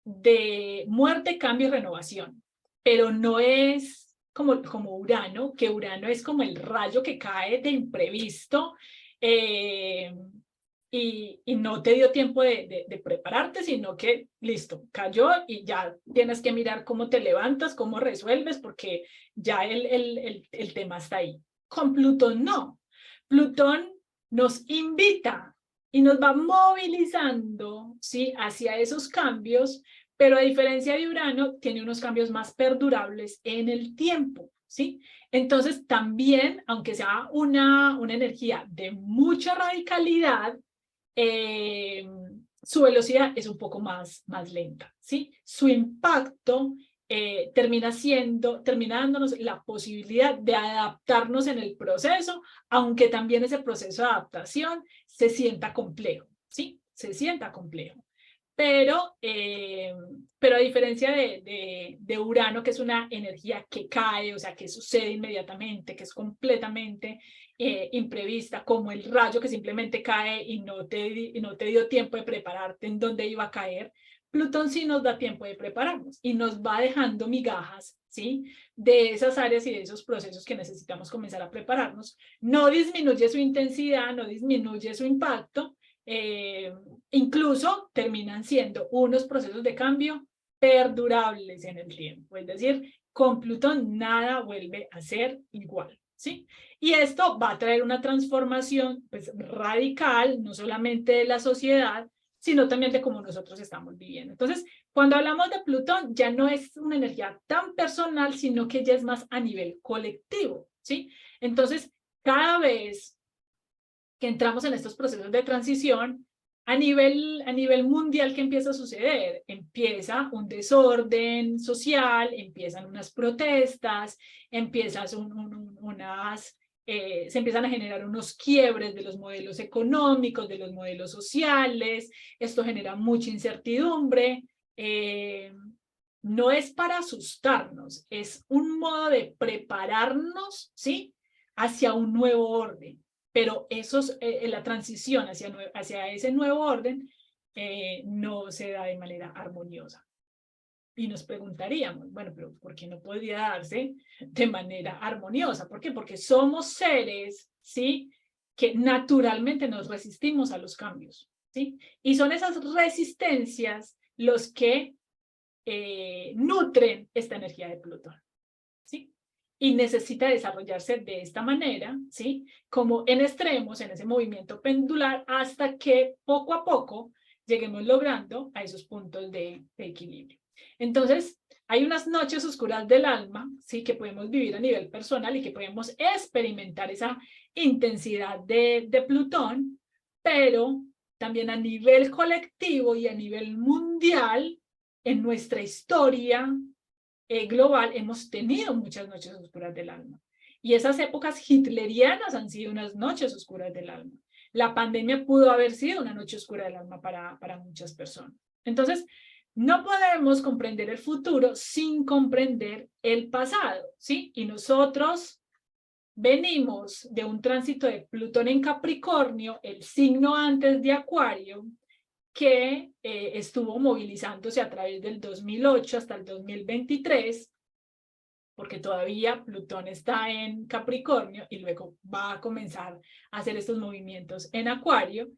de muerte, cambio y renovación, pero no es como Urano, que Urano es como el rayo que cae de imprevisto, y no te dio tiempo de prepararte, sino que listo, cayó y ya tienes que mirar cómo te levantas, cómo resuelves, porque ya el tema está ahí. Con Plutón no. Plutón nos invita y nos va movilizando, ¿sí? Hacia esos cambios, pero a diferencia de Urano, tiene unos cambios más perdurables en el tiempo, ¿sí? Entonces también, aunque sea una energía de mucha radicalidad, su velocidad es un poco más lenta, ¿sí? Su impacto termina dándonos la posibilidad de adaptarnos en el proceso, aunque también ese proceso de adaptación se sienta complejo, ¿sí? Se sienta complejo. Pero a diferencia de Urano, que es una energía que cae, o sea, que sucede inmediatamente, que es completamente imprevista, como el rayo que simplemente cae y no te dio tiempo de prepararte en dónde iba a caer, Plutón sí nos da tiempo de prepararnos y nos va dejando migajas, ¿sí? De esas áreas y de esos procesos que necesitamos comenzar a prepararnos. No disminuye su intensidad, no disminuye su impacto, incluso terminan siendo unos procesos de cambio perdurables en el tiempo. Es decir, con Plutón nada vuelve a ser igual, ¿sí? Y esto va a traer una transformación pues, radical, no solamente de la sociedad, sino también de cómo nosotros estamos viviendo. Entonces, cuando hablamos de Plutón, ya no es una energía tan personal, sino que ya es más a nivel colectivo, ¿sí? Entonces, cada vez que entramos en estos procesos de transición, a nivel mundial, ¿qué empieza a suceder? Empieza un desorden social, empiezan unas protestas, se empiezan a generar unos quiebres de los modelos económicos, de los modelos sociales, esto genera mucha incertidumbre, no es para asustarnos, es un modo de prepararnos, ¿sí? Hacia un nuevo orden. Pero la transición hacia ese nuevo orden no se da de manera armoniosa. Y nos preguntaríamos, bueno, pero ¿por qué no podría darse de manera armoniosa? ¿Por qué? Porque somos seres, ¿sí? Que naturalmente nos resistimos a los cambios, ¿sí? Y son esas resistencias los que nutren esta energía de Plutón, ¿sí? Y necesita desarrollarse de esta manera, ¿sí? Como en extremos, en ese movimiento pendular, hasta que poco a poco lleguemos logrando a esos puntos de equilibrio. Entonces, hay unas noches oscuras del alma, ¿sí? Que podemos vivir a nivel personal y que podemos experimentar esa intensidad de Plutón, pero también a nivel colectivo y a nivel mundial, en nuestra historia global, hemos tenido muchas noches oscuras del alma. Y esas épocas hitlerianas han sido unas noches oscuras del alma. La pandemia pudo haber sido una noche oscura del alma para muchas personas. Entonces, no podemos comprender el futuro sin comprender el pasado, ¿sí? Y nosotros venimos de un tránsito de Plutón en Capricornio, el signo antes de Acuario, que estuvo movilizándose a través del 2008 hasta el 2023, porque todavía Plutón está en Capricornio y luego va a comenzar a hacer estos movimientos en Acuario,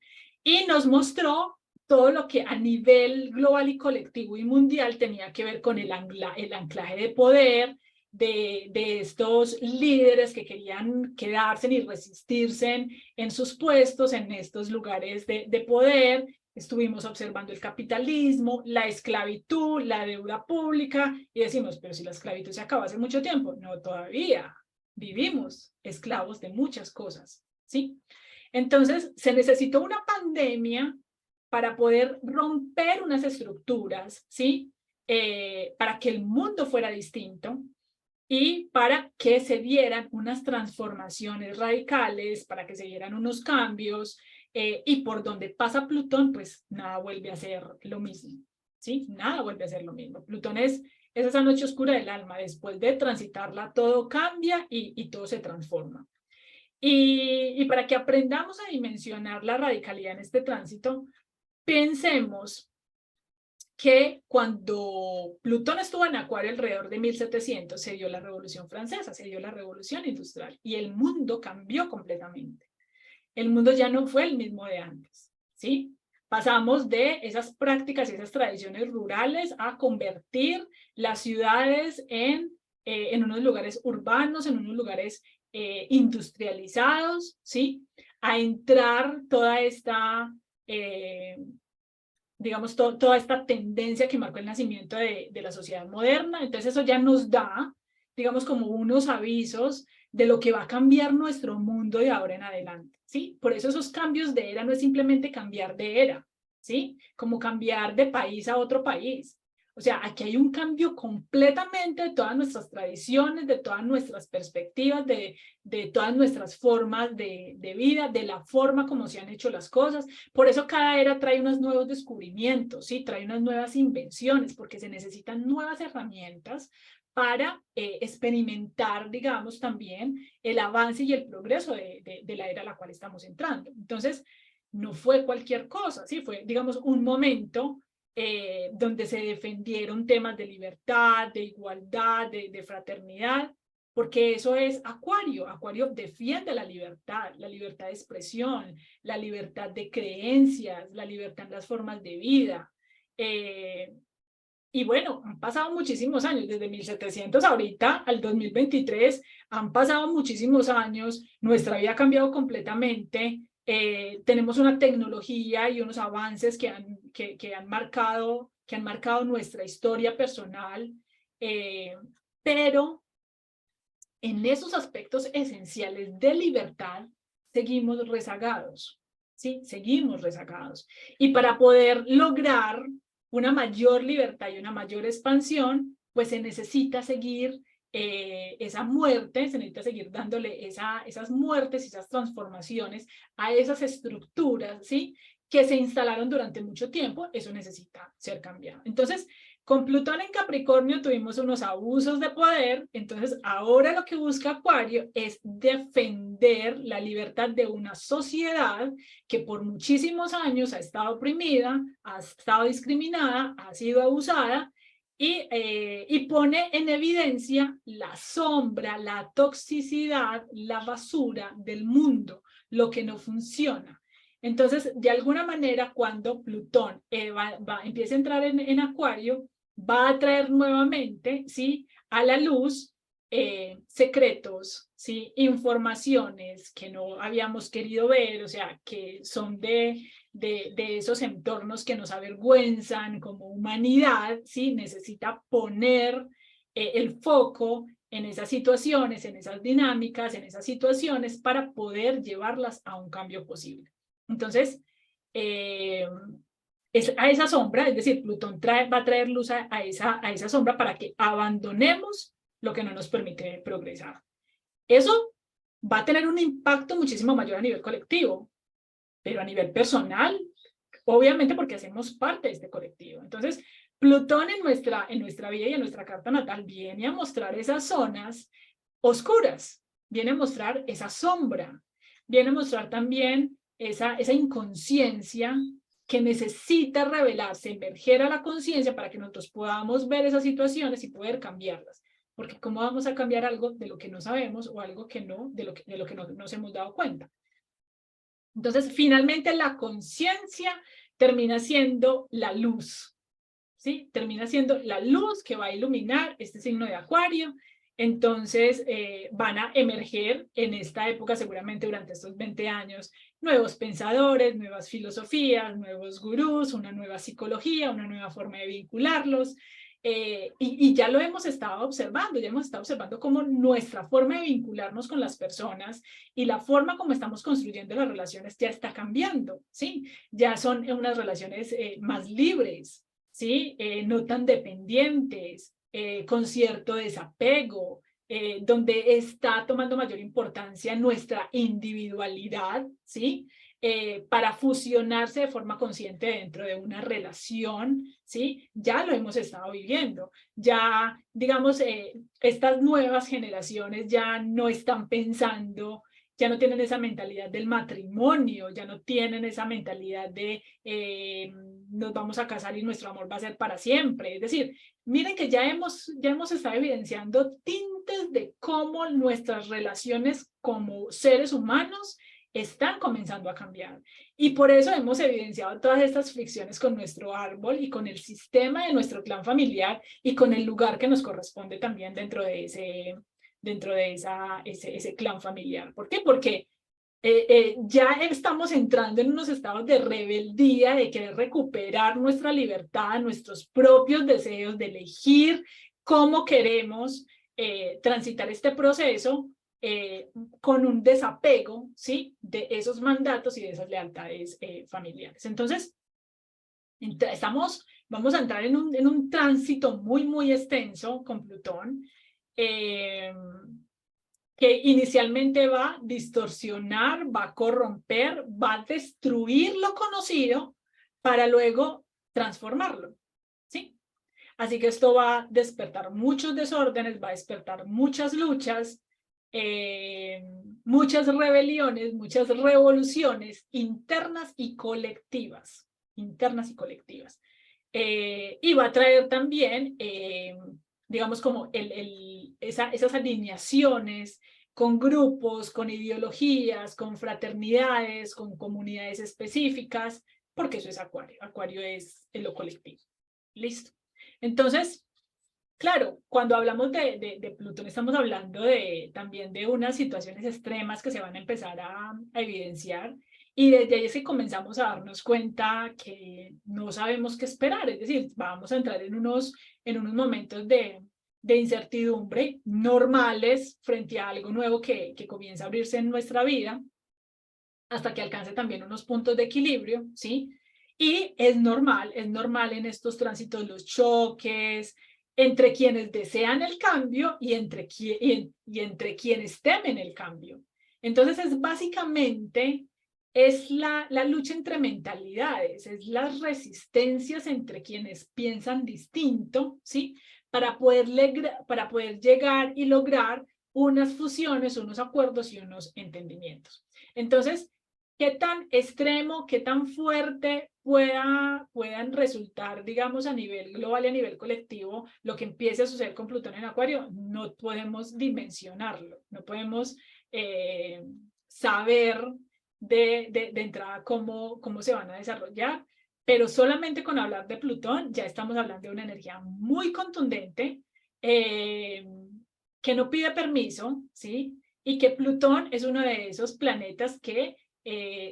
y nos mostró todo lo que a nivel global y colectivo y mundial tenía que ver con el anclaje de poder, de estos líderes que querían quedarse y resistirse en sus puestos, en estos lugares de poder. Estuvimos observando el capitalismo, la esclavitud, la deuda pública, y decimos, pero si la esclavitud se acabó hace mucho tiempo. No, todavía vivimos esclavos de muchas cosas, ¿sí? Entonces, se necesitó una pandemia para poder romper unas estructuras, ¿sí? Para que el mundo fuera distinto y para que se dieran unas transformaciones radicales, para que se dieran unos cambios, y por donde pasa Plutón, pues nada vuelve a ser lo mismo, ¿sí? Nada vuelve a ser lo mismo. Plutón es esa noche oscura del alma, después de transitarla todo cambia y todo se transforma. Y para que aprendamos a dimensionar la radicalidad en este tránsito, pensemos que cuando Plutón estuvo en Acuario alrededor de 1700, se dio la Revolución Francesa, se dio la Revolución Industrial y el mundo cambió completamente. El mundo ya no fue el mismo de antes, ¿sí? Pasamos de esas prácticas y esas tradiciones rurales a convertir las ciudades en unos lugares urbanos, en unos lugares industrializados, ¿sí? A entrar toda esta digamos, toda esta tendencia que marcó el nacimiento de la sociedad moderna. Entonces eso ya nos da, digamos, como unos avisos de lo que va a cambiar nuestro mundo de ahora en adelante, ¿sí? Por eso esos cambios de era no es simplemente cambiar de era, ¿sí? Como cambiar de país a otro país. O sea, aquí hay un cambio completamente de todas nuestras tradiciones, de todas nuestras perspectivas, de todas nuestras formas de vida, de la forma como se han hecho las cosas. Por eso cada era trae unos nuevos descubrimientos, ¿sí? Trae unas nuevas invenciones, porque se necesitan nuevas herramientas para experimentar, digamos, también el avance y el progreso de la era a la cual estamos entrando. Entonces, no fue cualquier cosa, ¿sí? Fue, digamos, un momento donde se defendieron temas de libertad, de igualdad, de fraternidad, porque eso es Acuario. Acuario defiende la libertad de expresión, la libertad de creencias, la libertad en las formas de vida. Y bueno, han pasado muchísimos años, desde 1700 ahorita al 2023, han pasado muchísimos años, nuestra vida ha cambiado completamente, tenemos una tecnología y unos avances que han marcado nuestra historia personal, pero en esos aspectos esenciales de libertad seguimos rezagados, ¿sí? Seguimos rezagados. Y para poder lograr una mayor libertad y una mayor expansión, pues se necesita seguir esa muerte, se necesita seguir dándole esas muertes, esas transformaciones a esas estructuras, ¿sí? Que se instalaron durante mucho tiempo, eso necesita ser cambiado. Entonces, con Plutón en Capricornio tuvimos unos abusos de poder, entonces ahora lo que busca Acuario es defender la libertad de una sociedad que por muchísimos años ha estado oprimida, ha estado discriminada, ha sido abusada y pone en evidencia la sombra, la toxicidad, la basura del mundo, lo que no funciona. Entonces, de alguna manera, cuando Plutón empieza a entrar en Acuario, va a traer nuevamente, ¿sí?, a la luz secretos, ¿sí?, informaciones que no habíamos querido ver, o sea, que son de esos entornos que nos avergüenzan como humanidad, ¿sí? Necesita poner el foco en esas situaciones, en esas dinámicas, en esas situaciones para poder llevarlas a un cambio posible. Entonces, es a esa sombra, es decir, Plutón va a traer luz a esa sombra para que abandonemos lo que no nos permite progresar. Eso va a tener un impacto muchísimo mayor a nivel colectivo, pero a nivel personal, obviamente porque hacemos parte de este colectivo. Entonces, Plutón en nuestra vida y en nuestra carta natal viene a mostrar esas zonas oscuras, viene a mostrar esa sombra, viene a mostrar también esa inconsciencia que necesita revelarse, emerger a la conciencia para que nosotros podamos ver esas situaciones y poder cambiarlas. Porque ¿cómo vamos a cambiar algo de lo que no sabemos o algo que no, de lo que no nos hemos dado cuenta? Entonces, finalmente la conciencia termina siendo la luz, ¿sí? Termina siendo la luz que va a iluminar este signo de Acuario. Entonces, van a emerger en esta época, seguramente durante estos 20 años, nuevos pensadores, nuevas filosofías, nuevos gurús, una nueva psicología, una nueva forma de vincularlos. Y ya lo hemos estado observando cómo nuestra forma de vincularnos con las personas y la forma como estamos construyendo las relaciones ya está cambiando, ¿sí? Ya son unas relaciones más libres, ¿sí? No tan dependientes, con cierto desapego, donde está tomando mayor importancia nuestra individualidad, ¿sí? Para fusionarse de forma consciente dentro de una relación, ¿sí? Ya lo hemos estado viviendo. Ya, digamos, estas nuevas generaciones ya no están pensando, ya no tienen esa mentalidad del matrimonio, ya no tienen esa mentalidad de nos vamos a casar y nuestro amor va a ser para siempre. Es decir, miren que ya hemos estado evidenciando tintes de cómo nuestras relaciones como seres humanos están comenzando a cambiar. Y por eso hemos evidenciado todas estas fricciones con nuestro árbol y con el sistema de nuestro clan familiar y con el lugar que nos corresponde también dentro de ese clan familiar. ¿Por qué? Porque ya estamos entrando en unos estados de rebeldía, de querer recuperar nuestra libertad, nuestros propios deseos, de elegir cómo queremos transitar este proceso con un desapego, ¿sí?, de esos mandatos y de esas lealtades familiares. Entonces, vamos a entrar en un tránsito muy, muy extenso con Plutón, que inicialmente va a distorsionar, va a corromper, va a destruir lo conocido para luego transformarlo, ¿sí? Así que esto va a despertar muchos desórdenes, va a despertar muchas luchas, muchas rebeliones, muchas revoluciones internas y colectivas, y va a traer también, digamos, como esas alineaciones con grupos, con ideologías, con fraternidades, con comunidades específicas, porque eso es Acuario. Acuario es lo colectivo. Listo. Entonces, claro, cuando hablamos de Plutón estamos hablando también de unas situaciones extremas que se van a empezar a evidenciar, y desde ahí es que comenzamos a darnos cuenta que no sabemos qué esperar, es decir, vamos a entrar en unos momentos de incertidumbre normales frente a algo nuevo que comienza a abrirse en nuestra vida, hasta que alcance también unos puntos de equilibrio, ¿sí? Y es normal en estos tránsitos los choques entre quienes desean el cambio y entre quienes temen el cambio. Entonces es básicamente la lucha entre mentalidades, es las resistencias entre quienes piensan distinto, ¿sí? Para poder llegar y lograr unas fusiones, unos acuerdos y unos entendimientos. Entonces, qué tan extremo, qué tan fuerte puedan resultar, digamos, a nivel global y a nivel colectivo, lo que empiece a suceder con Plutón en Acuario, no podemos dimensionarlo, no podemos saber de entrada cómo se van a desarrollar, pero solamente con hablar de Plutón ya estamos hablando de una energía muy contundente, que no pide permiso, ¿sí? Y que Plutón es uno de esos planetas que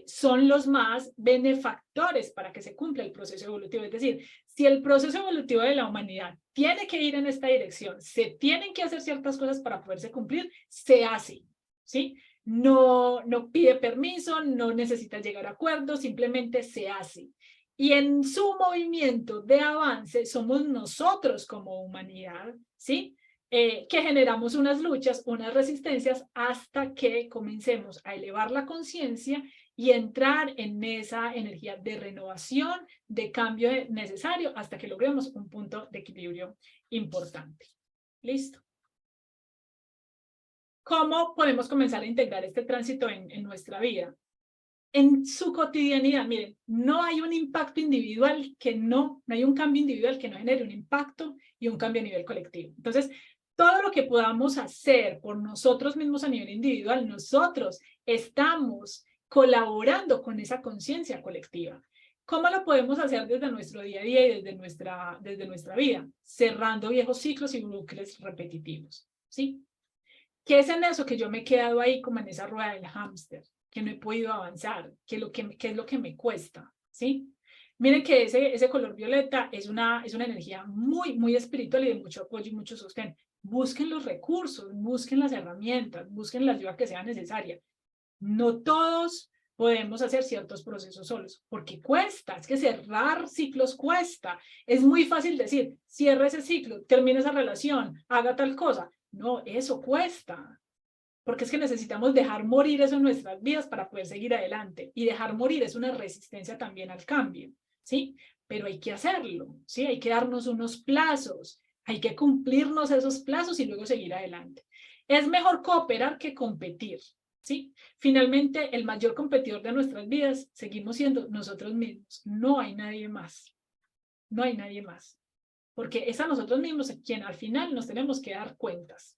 son los más benefactores para que se cumpla el proceso evolutivo. Es decir, si el proceso evolutivo de la humanidad tiene que ir en esta dirección, se tienen que hacer ciertas cosas para poderse cumplir, se hace, ¿sí? No pide permiso, no necesita llegar a acuerdos, simplemente se hace. Y en su movimiento de avance somos nosotros como humanidad, ¿sí? Que generamos unas luchas, unas resistencias, hasta que comencemos a elevar la conciencia y entrar en esa energía de renovación, de cambio necesario, hasta que logremos un punto de equilibrio importante. ¿Listo? ¿Cómo podemos comenzar a integrar este tránsito en nuestra vida? En su cotidianidad, miren, no hay un impacto individual no hay un cambio individual que no genere un impacto y un cambio a nivel colectivo. Entonces, todo lo que podamos hacer por nosotros mismos a nivel individual, nosotros estamos colaborando con esa conciencia colectiva. ¿Cómo lo podemos hacer desde nuestro día a día y desde nuestra vida? Cerrando viejos ciclos y bucles repetitivos, ¿sí? ¿Qué es en eso que yo me he quedado ahí como en esa rueda del hámster? Que no he podido avanzar, qué es lo que me cuesta, ¿sí? Miren que ese color violeta es una energía muy, muy espiritual y de mucho apoyo y mucho sostén. Busquen los recursos, busquen las herramientas, busquen la ayuda que sea necesaria. No todos podemos hacer ciertos procesos solos, porque cuesta, es que cerrar ciclos cuesta. Es muy fácil decir, cierra ese ciclo, termina esa relación, haga tal cosa. No, eso cuesta, porque es que necesitamos dejar morir eso en nuestras vidas para poder seguir adelante, y dejar morir es una resistencia también al cambio, ¿sí? Pero hay que hacerlo, ¿sí? Hay que darnos unos plazos, hay que cumplirnos esos plazos y luego seguir adelante. Es mejor cooperar que competir, ¿sí? Finalmente, el mayor competidor de nuestras vidas seguimos siendo nosotros mismos, no hay nadie más, no hay nadie más, porque es a nosotros mismos quien al final nos tenemos que dar cuentas.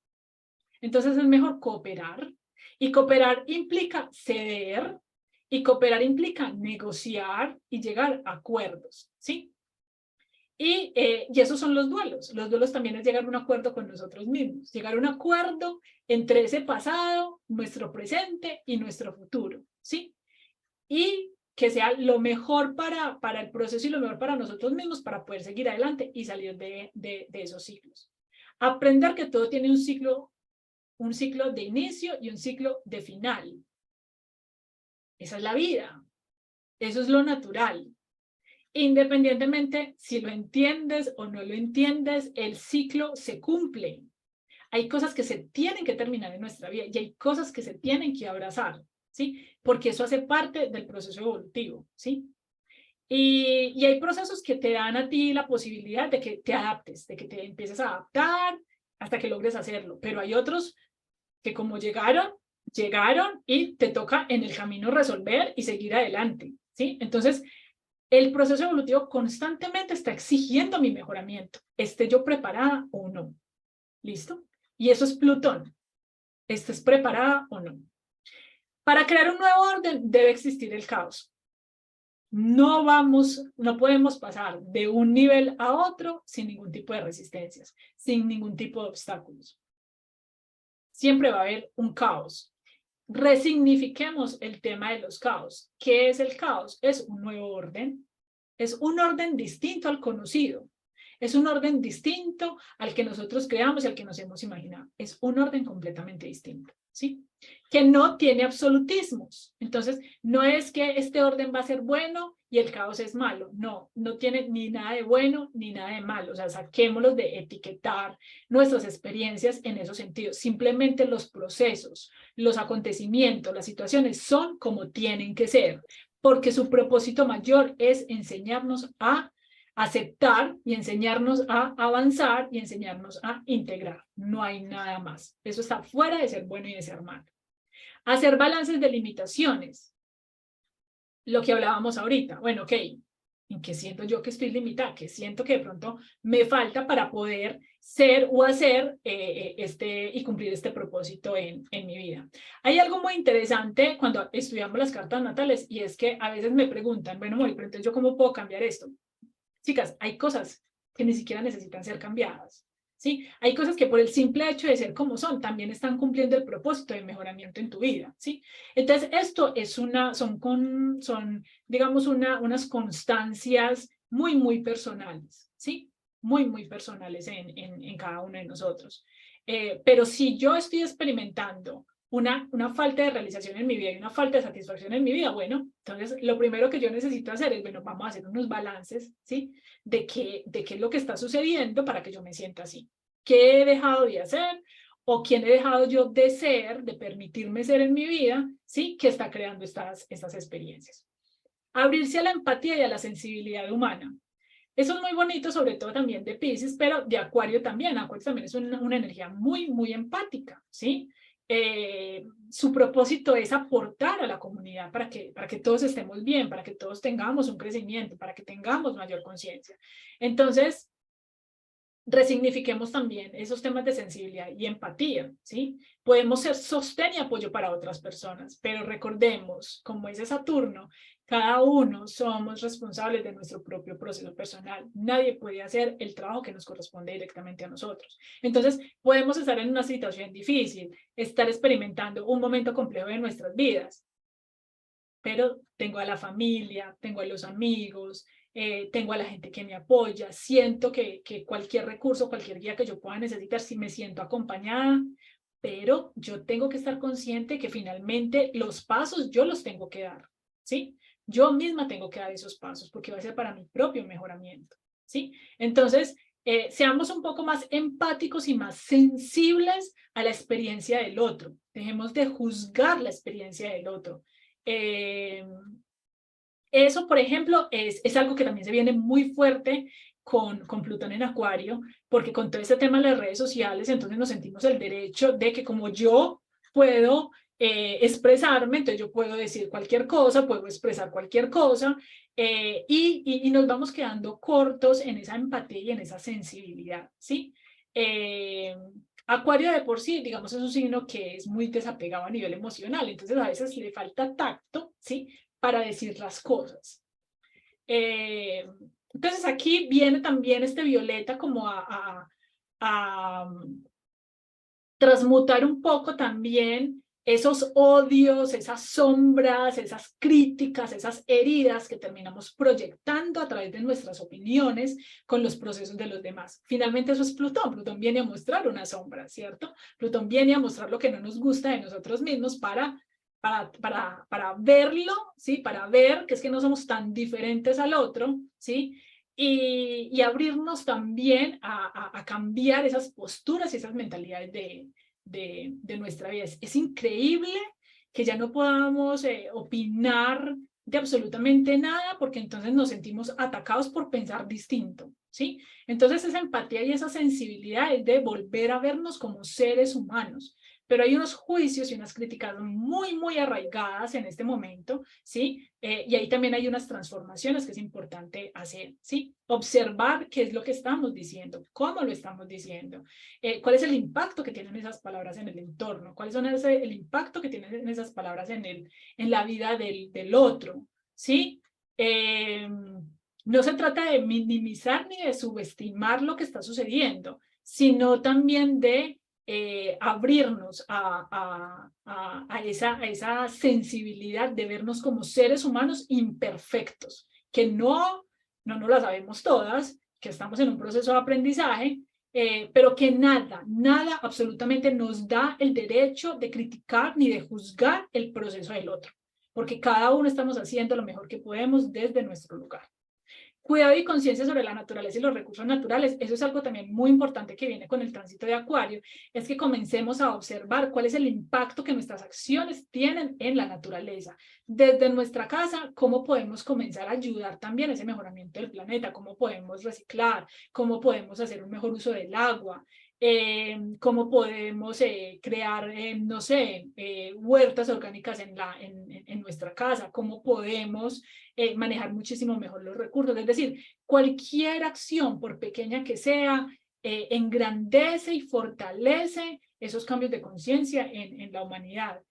Entonces es mejor cooperar, y cooperar implica ceder, y cooperar implica negociar y llegar a acuerdos, ¿sí? Y esos son los duelos. Los duelos también es llegar a un acuerdo con nosotros mismos, llegar a un acuerdo entre ese pasado, nuestro presente y nuestro futuro, ¿sí? Y que sea lo mejor para el proceso y lo mejor para nosotros mismos para poder seguir adelante y salir de esos ciclos. Aprender que todo tiene un ciclo de inicio y un ciclo de final. Esa es la vida. Eso es lo natural. Independientemente si lo entiendes o no lo entiendes, el ciclo se cumple. Hay cosas que se tienen que terminar en nuestra vida y hay cosas que se tienen que abrazar, ¿sí? Porque eso hace parte del proceso evolutivo, ¿sí? Y hay procesos que te dan a ti la posibilidad de que te adaptes, de que te empieces a adaptar hasta que logres hacerlo. Pero hay otros que como llegaron y te toca en el camino resolver y seguir adelante, ¿sí? Entonces, El proceso evolutivo constantemente está exigiendo mi mejoramiento, esté yo preparada o no. ¿Listo? Y eso es Plutón. ¿Estés preparada o no? Para crear un nuevo orden debe existir el caos. No podemos pasar de un nivel a otro sin ningún tipo de resistencias, sin ningún tipo de obstáculos. Siempre va a haber un caos. Resignifiquemos el tema de los caos. ¿Qué es el caos? Es un nuevo orden. Es un orden distinto al conocido. Es un orden distinto al que nosotros creamos y al que nos hemos imaginado. Es un orden completamente distinto, ¿sí? Que no tiene absolutismos. Entonces, no es que este orden va a ser bueno y el caos es malo. No, no tiene ni nada de bueno ni nada de malo. O sea, saquémoslos de etiquetar nuestras experiencias en esos sentidos. Simplemente los procesos, los acontecimientos, las situaciones son como tienen que ser, porque su propósito mayor es enseñarnos a aceptar y enseñarnos a avanzar y enseñarnos a integrar. No hay nada más. Eso está fuera de ser bueno y de ser malo. Hacer balances de limitaciones. Lo que hablábamos ahorita. Bueno, ok, ¿en qué siento yo que estoy limitada? ¿Qué siento que de pronto me falta para poder ser o hacer y cumplir este propósito en mi vida? Hay algo muy interesante cuando estudiamos las cartas natales y es que a veces me preguntan, bueno, Mori, pero entonces ¿yo cómo puedo cambiar esto? Chicas, hay cosas que ni siquiera necesitan ser cambiadas, ¿sí? Hay cosas que por el simple hecho de ser como son, también están cumpliendo el propósito de mejoramiento en tu vida, ¿sí? Entonces, esto es digamos, unas constancias muy, muy personales, ¿sí? Muy, muy personales en cada uno de nosotros. Pero si yo estoy experimentando una falta de realización en mi vida y una falta de satisfacción en mi vida, bueno, entonces lo primero que yo necesito hacer es, bueno, vamos a hacer unos balances, ¿sí? De qué es lo que está sucediendo para que yo me sienta así. ¿Qué he dejado de hacer? ¿O quién he dejado yo de ser, de permitirme ser en mi vida, ¿sí? Que está creando estas experiencias. Abrirse a la empatía y a la sensibilidad humana. Eso es muy bonito, sobre todo también de Piscis, pero de Acuario también. Acuario también es una energía muy, muy empática, ¿sí? Su propósito es aportar a la comunidad para que todos estemos bien, para que todos tengamos un crecimiento, para que tengamos mayor conciencia. Entonces, resignifiquemos también esos temas de sensibilidad y empatía, ¿sí? Podemos ser sostén y apoyo para otras personas, pero recordemos, como dice Saturno, cada uno somos responsables de nuestro propio proceso personal. Nadie puede hacer el trabajo que nos corresponde directamente a nosotros. Entonces, podemos estar en una situación difícil, estar experimentando un momento complejo de nuestras vidas, pero tengo a la familia, tengo a los amigos, tengo a la gente que me apoya, siento que cualquier recurso, cualquier guía que yo pueda necesitar, si me siento acompañada, pero yo tengo que estar consciente que finalmente los pasos yo los tengo que dar, ¿sí? Yo misma tengo que dar esos pasos porque va a ser para mi propio mejoramiento, ¿sí? Entonces, seamos un poco más empáticos y más sensibles a la experiencia del otro. Dejemos de juzgar la experiencia del otro. Eso, por ejemplo, es algo que también se viene muy fuerte con Plutón en Acuario, porque con todo este tema de las redes sociales, entonces nos sentimos el derecho de que como yo puedo expresarme, entonces yo puedo decir cualquier cosa, puedo expresar cualquier cosa, y nos vamos quedando cortos en esa empatía y en esa sensibilidad, ¿sí? Acuario de por sí, digamos, es un signo que es muy desapegado a nivel emocional, entonces a veces le falta tacto, ¿sí? Para decir las cosas. Entonces aquí viene también este violeta como a transmutar un poco también esos odios, esas sombras, esas críticas, esas heridas que terminamos proyectando a través de nuestras opiniones con los procesos de los demás. Finalmente eso es Plutón. Plutón viene a mostrar una sombra, ¿cierto? Plutón viene a mostrar lo que no nos gusta de nosotros mismos para verlo, ¿sí? Para ver que es que no somos tan diferentes al otro, ¿sí? Y abrirnos también a cambiar esas posturas y esas mentalidades de nuestra vida. Es increíble que ya no podamos opinar de absolutamente nada porque entonces nos sentimos atacados por pensar distinto, ¿sí? Entonces esa empatía y esa sensibilidad es de volver a vernos como seres humanos, pero hay unos juicios y unas críticas muy, muy arraigadas en este momento, ¿sí? Y ahí también hay unas transformaciones que es importante hacer, ¿sí? Observar qué es lo que estamos diciendo, cómo lo estamos diciendo, cuál es el impacto que tienen esas palabras en el entorno, cuál es el impacto que tienen esas palabras en la vida del otro, ¿sí? No se trata de minimizar ni de subestimar lo que está sucediendo, sino también de abrirnos a esa sensibilidad de vernos como seres humanos imperfectos, que no la sabemos todas, que estamos en un proceso de aprendizaje, pero que nada absolutamente nos da el derecho de criticar ni de juzgar el proceso del otro, porque cada uno estamos haciendo lo mejor que podemos desde nuestro lugar. Cuidado y conciencia sobre la naturaleza y los recursos naturales, eso es algo también muy importante que viene con el tránsito de Acuario, es que comencemos a observar cuál es el impacto que nuestras acciones tienen en la naturaleza. Desde nuestra casa, cómo podemos comenzar a ayudar también a ese mejoramiento del planeta, cómo podemos reciclar, cómo podemos hacer un mejor uso del agua, cómo podemos crear, no sé, huertas orgánicas en nuestra casa, cómo podemos manejar muchísimo mejor los recursos. Es decir, cualquier acción, por pequeña que sea, engrandece y fortalece esos cambios de conciencia en la humanidad.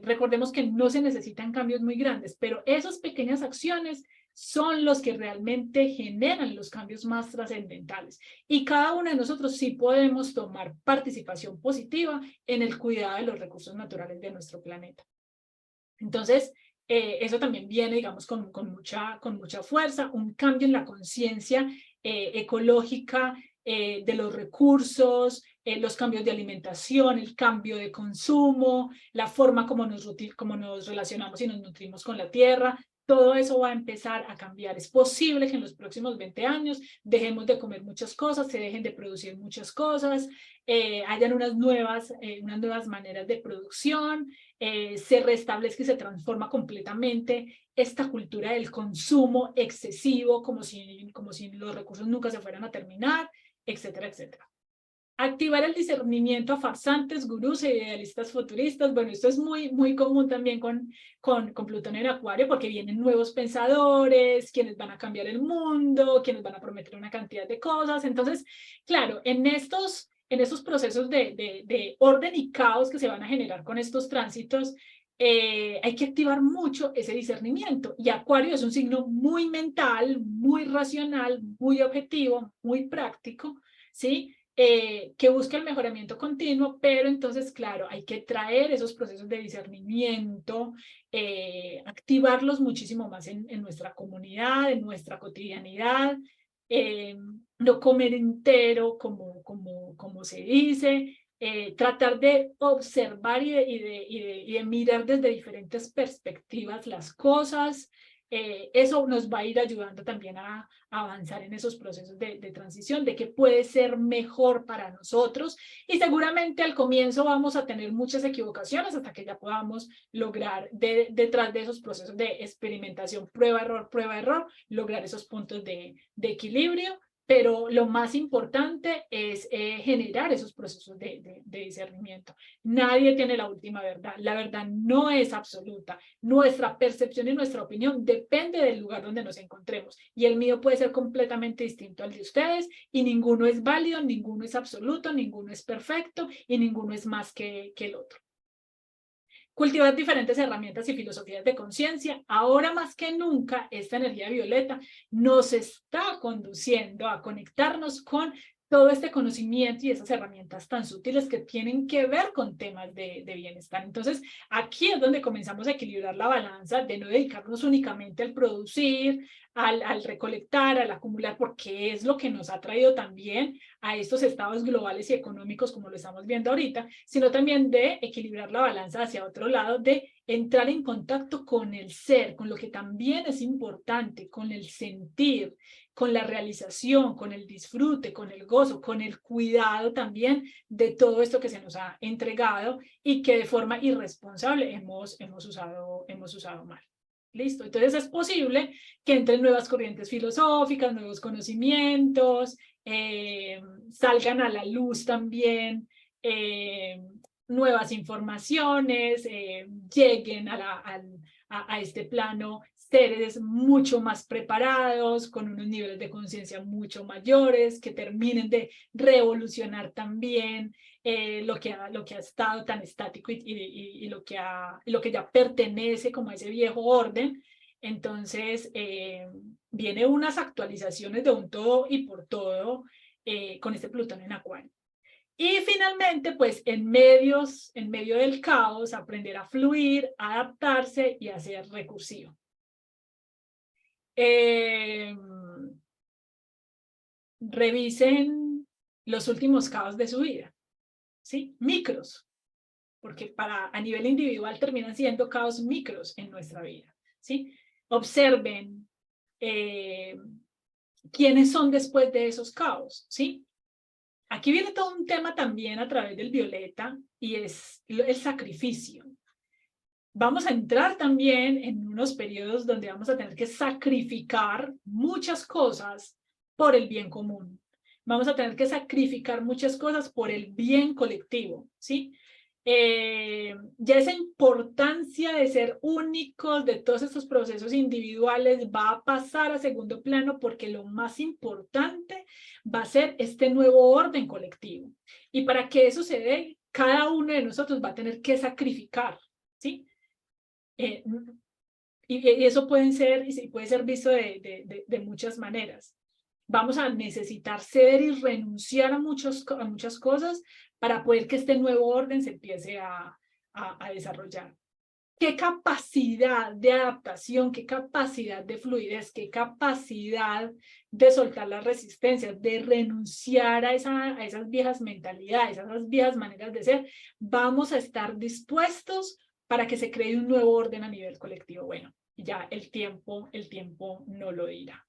Recordemos que no se necesitan cambios muy grandes, pero esas pequeñas acciones son los que realmente generan los cambios más trascendentales. Y cada uno de nosotros sí podemos tomar participación positiva en el cuidado de los recursos naturales de nuestro planeta. Entonces, eso también viene, digamos, con mucha fuerza, un cambio en la conciencia ecológica de los recursos, los cambios de alimentación, el cambio de consumo, la forma como nos relacionamos y nos nutrimos con la tierra. Todo eso va a empezar a cambiar. Es posible que en los próximos 20 años dejemos de comer muchas cosas, se dejen de producir muchas cosas, hayan unas nuevas maneras de producción, se restablezca y se transforma completamente esta cultura del consumo excesivo, como si los recursos nunca se fueran a terminar, etcétera, etcétera. Activar el discernimiento a farsantes, gurús e idealistas futuristas. Bueno, esto es muy común también con Plutón en Acuario, porque vienen nuevos pensadores, quienes van a cambiar el mundo, quienes van a prometer una cantidad de cosas. Entonces, claro, en estos procesos de orden y caos que se van a generar con estos tránsitos, hay que activar mucho ese discernimiento. Y Acuario es un signo muy mental, muy racional, muy objetivo, muy práctico, ¿sí? Que busca el mejoramiento continuo, pero entonces, claro, hay que traer esos procesos de discernimiento, activarlos muchísimo más en nuestra comunidad, en nuestra cotidianidad, no comer entero, como se dice, tratar de observar y de mirar desde diferentes perspectivas las cosas. Eso nos va a ir ayudando también a avanzar en esos procesos de transición, de qué puede ser mejor para nosotros, y seguramente al comienzo vamos a tener muchas equivocaciones hasta que ya podamos lograr detrás de esos procesos de experimentación, prueba, error, lograr esos puntos de equilibrio. Pero lo más importante es generar esos procesos de discernimiento. Nadie tiene la última verdad. La verdad no es absoluta. Nuestra percepción y nuestra opinión depende del lugar donde nos encontremos. Y el mío puede ser completamente distinto al de ustedes, y ninguno es válido, ninguno es absoluto, ninguno es perfecto y ninguno es más que el otro. Cultivar diferentes herramientas y filosofías de conciencia. Ahora más que nunca, esta energía violeta nos está conduciendo a conectarnos con todo este conocimiento y esas herramientas tan sutiles que tienen que ver con temas de bienestar. Entonces, aquí es donde comenzamos a equilibrar la balanza de no dedicarnos únicamente al producir, al recolectar, al acumular, porque es lo que nos ha traído también a estos estados globales y económicos como lo estamos viendo ahorita, sino también de equilibrar la balanza hacia otro lado, de entrar en contacto con el ser, con lo que también es importante, con el sentir, con la realización, con el disfrute, con el gozo, con el cuidado también de todo esto que se nos ha entregado y que de forma irresponsable hemos usado mal. ¿Listo? Entonces es posible que entren nuevas corrientes filosóficas, nuevos conocimientos, salgan a la luz también nuevas informaciones, lleguen a este plano seres mucho más preparados, con unos niveles de conciencia mucho mayores, que terminen de revolucionar también lo que ha estado tan estático y lo que ya pertenece como a ese viejo orden. Entonces, viene unas actualizaciones de un todo y por todo con este Plutón en Acuario. Y finalmente, pues en medio del caos, aprender a fluir, adaptarse y a ser recursivo. Revisen los últimos caos de su vida, ¿sí? Micros, porque a nivel individual terminan siendo caos micros en nuestra vida, ¿sí? Observen quiénes son después de esos caos, ¿sí? Aquí viene todo un tema también a través del violeta y es el sacrificio. Vamos a entrar también en unos periodos donde vamos a tener que sacrificar muchas cosas por el bien común. Vamos a tener que sacrificar muchas cosas por el bien colectivo, ¿sí? Ya esa importancia de ser únicos, de todos estos procesos individuales, va a pasar a segundo plano porque lo más importante va a ser este nuevo orden colectivo. Y para que eso se dé, cada uno de nosotros va a tener que sacrificar, ¿sí? Y eso puede ser visto de muchas maneras. Vamos a necesitar ceder y renunciar a muchas cosas para poder que este nuevo orden se empiece a desarrollar. ¿Qué capacidad de adaptación, qué capacidad de fluidez, qué capacidad de soltar las resistencias, de renunciar a esas viejas mentalidades, a esas viejas maneras de ser, vamos a estar dispuestos para que se cree un nuevo orden a nivel colectivo? Bueno, ya el tiempo no lo dirá.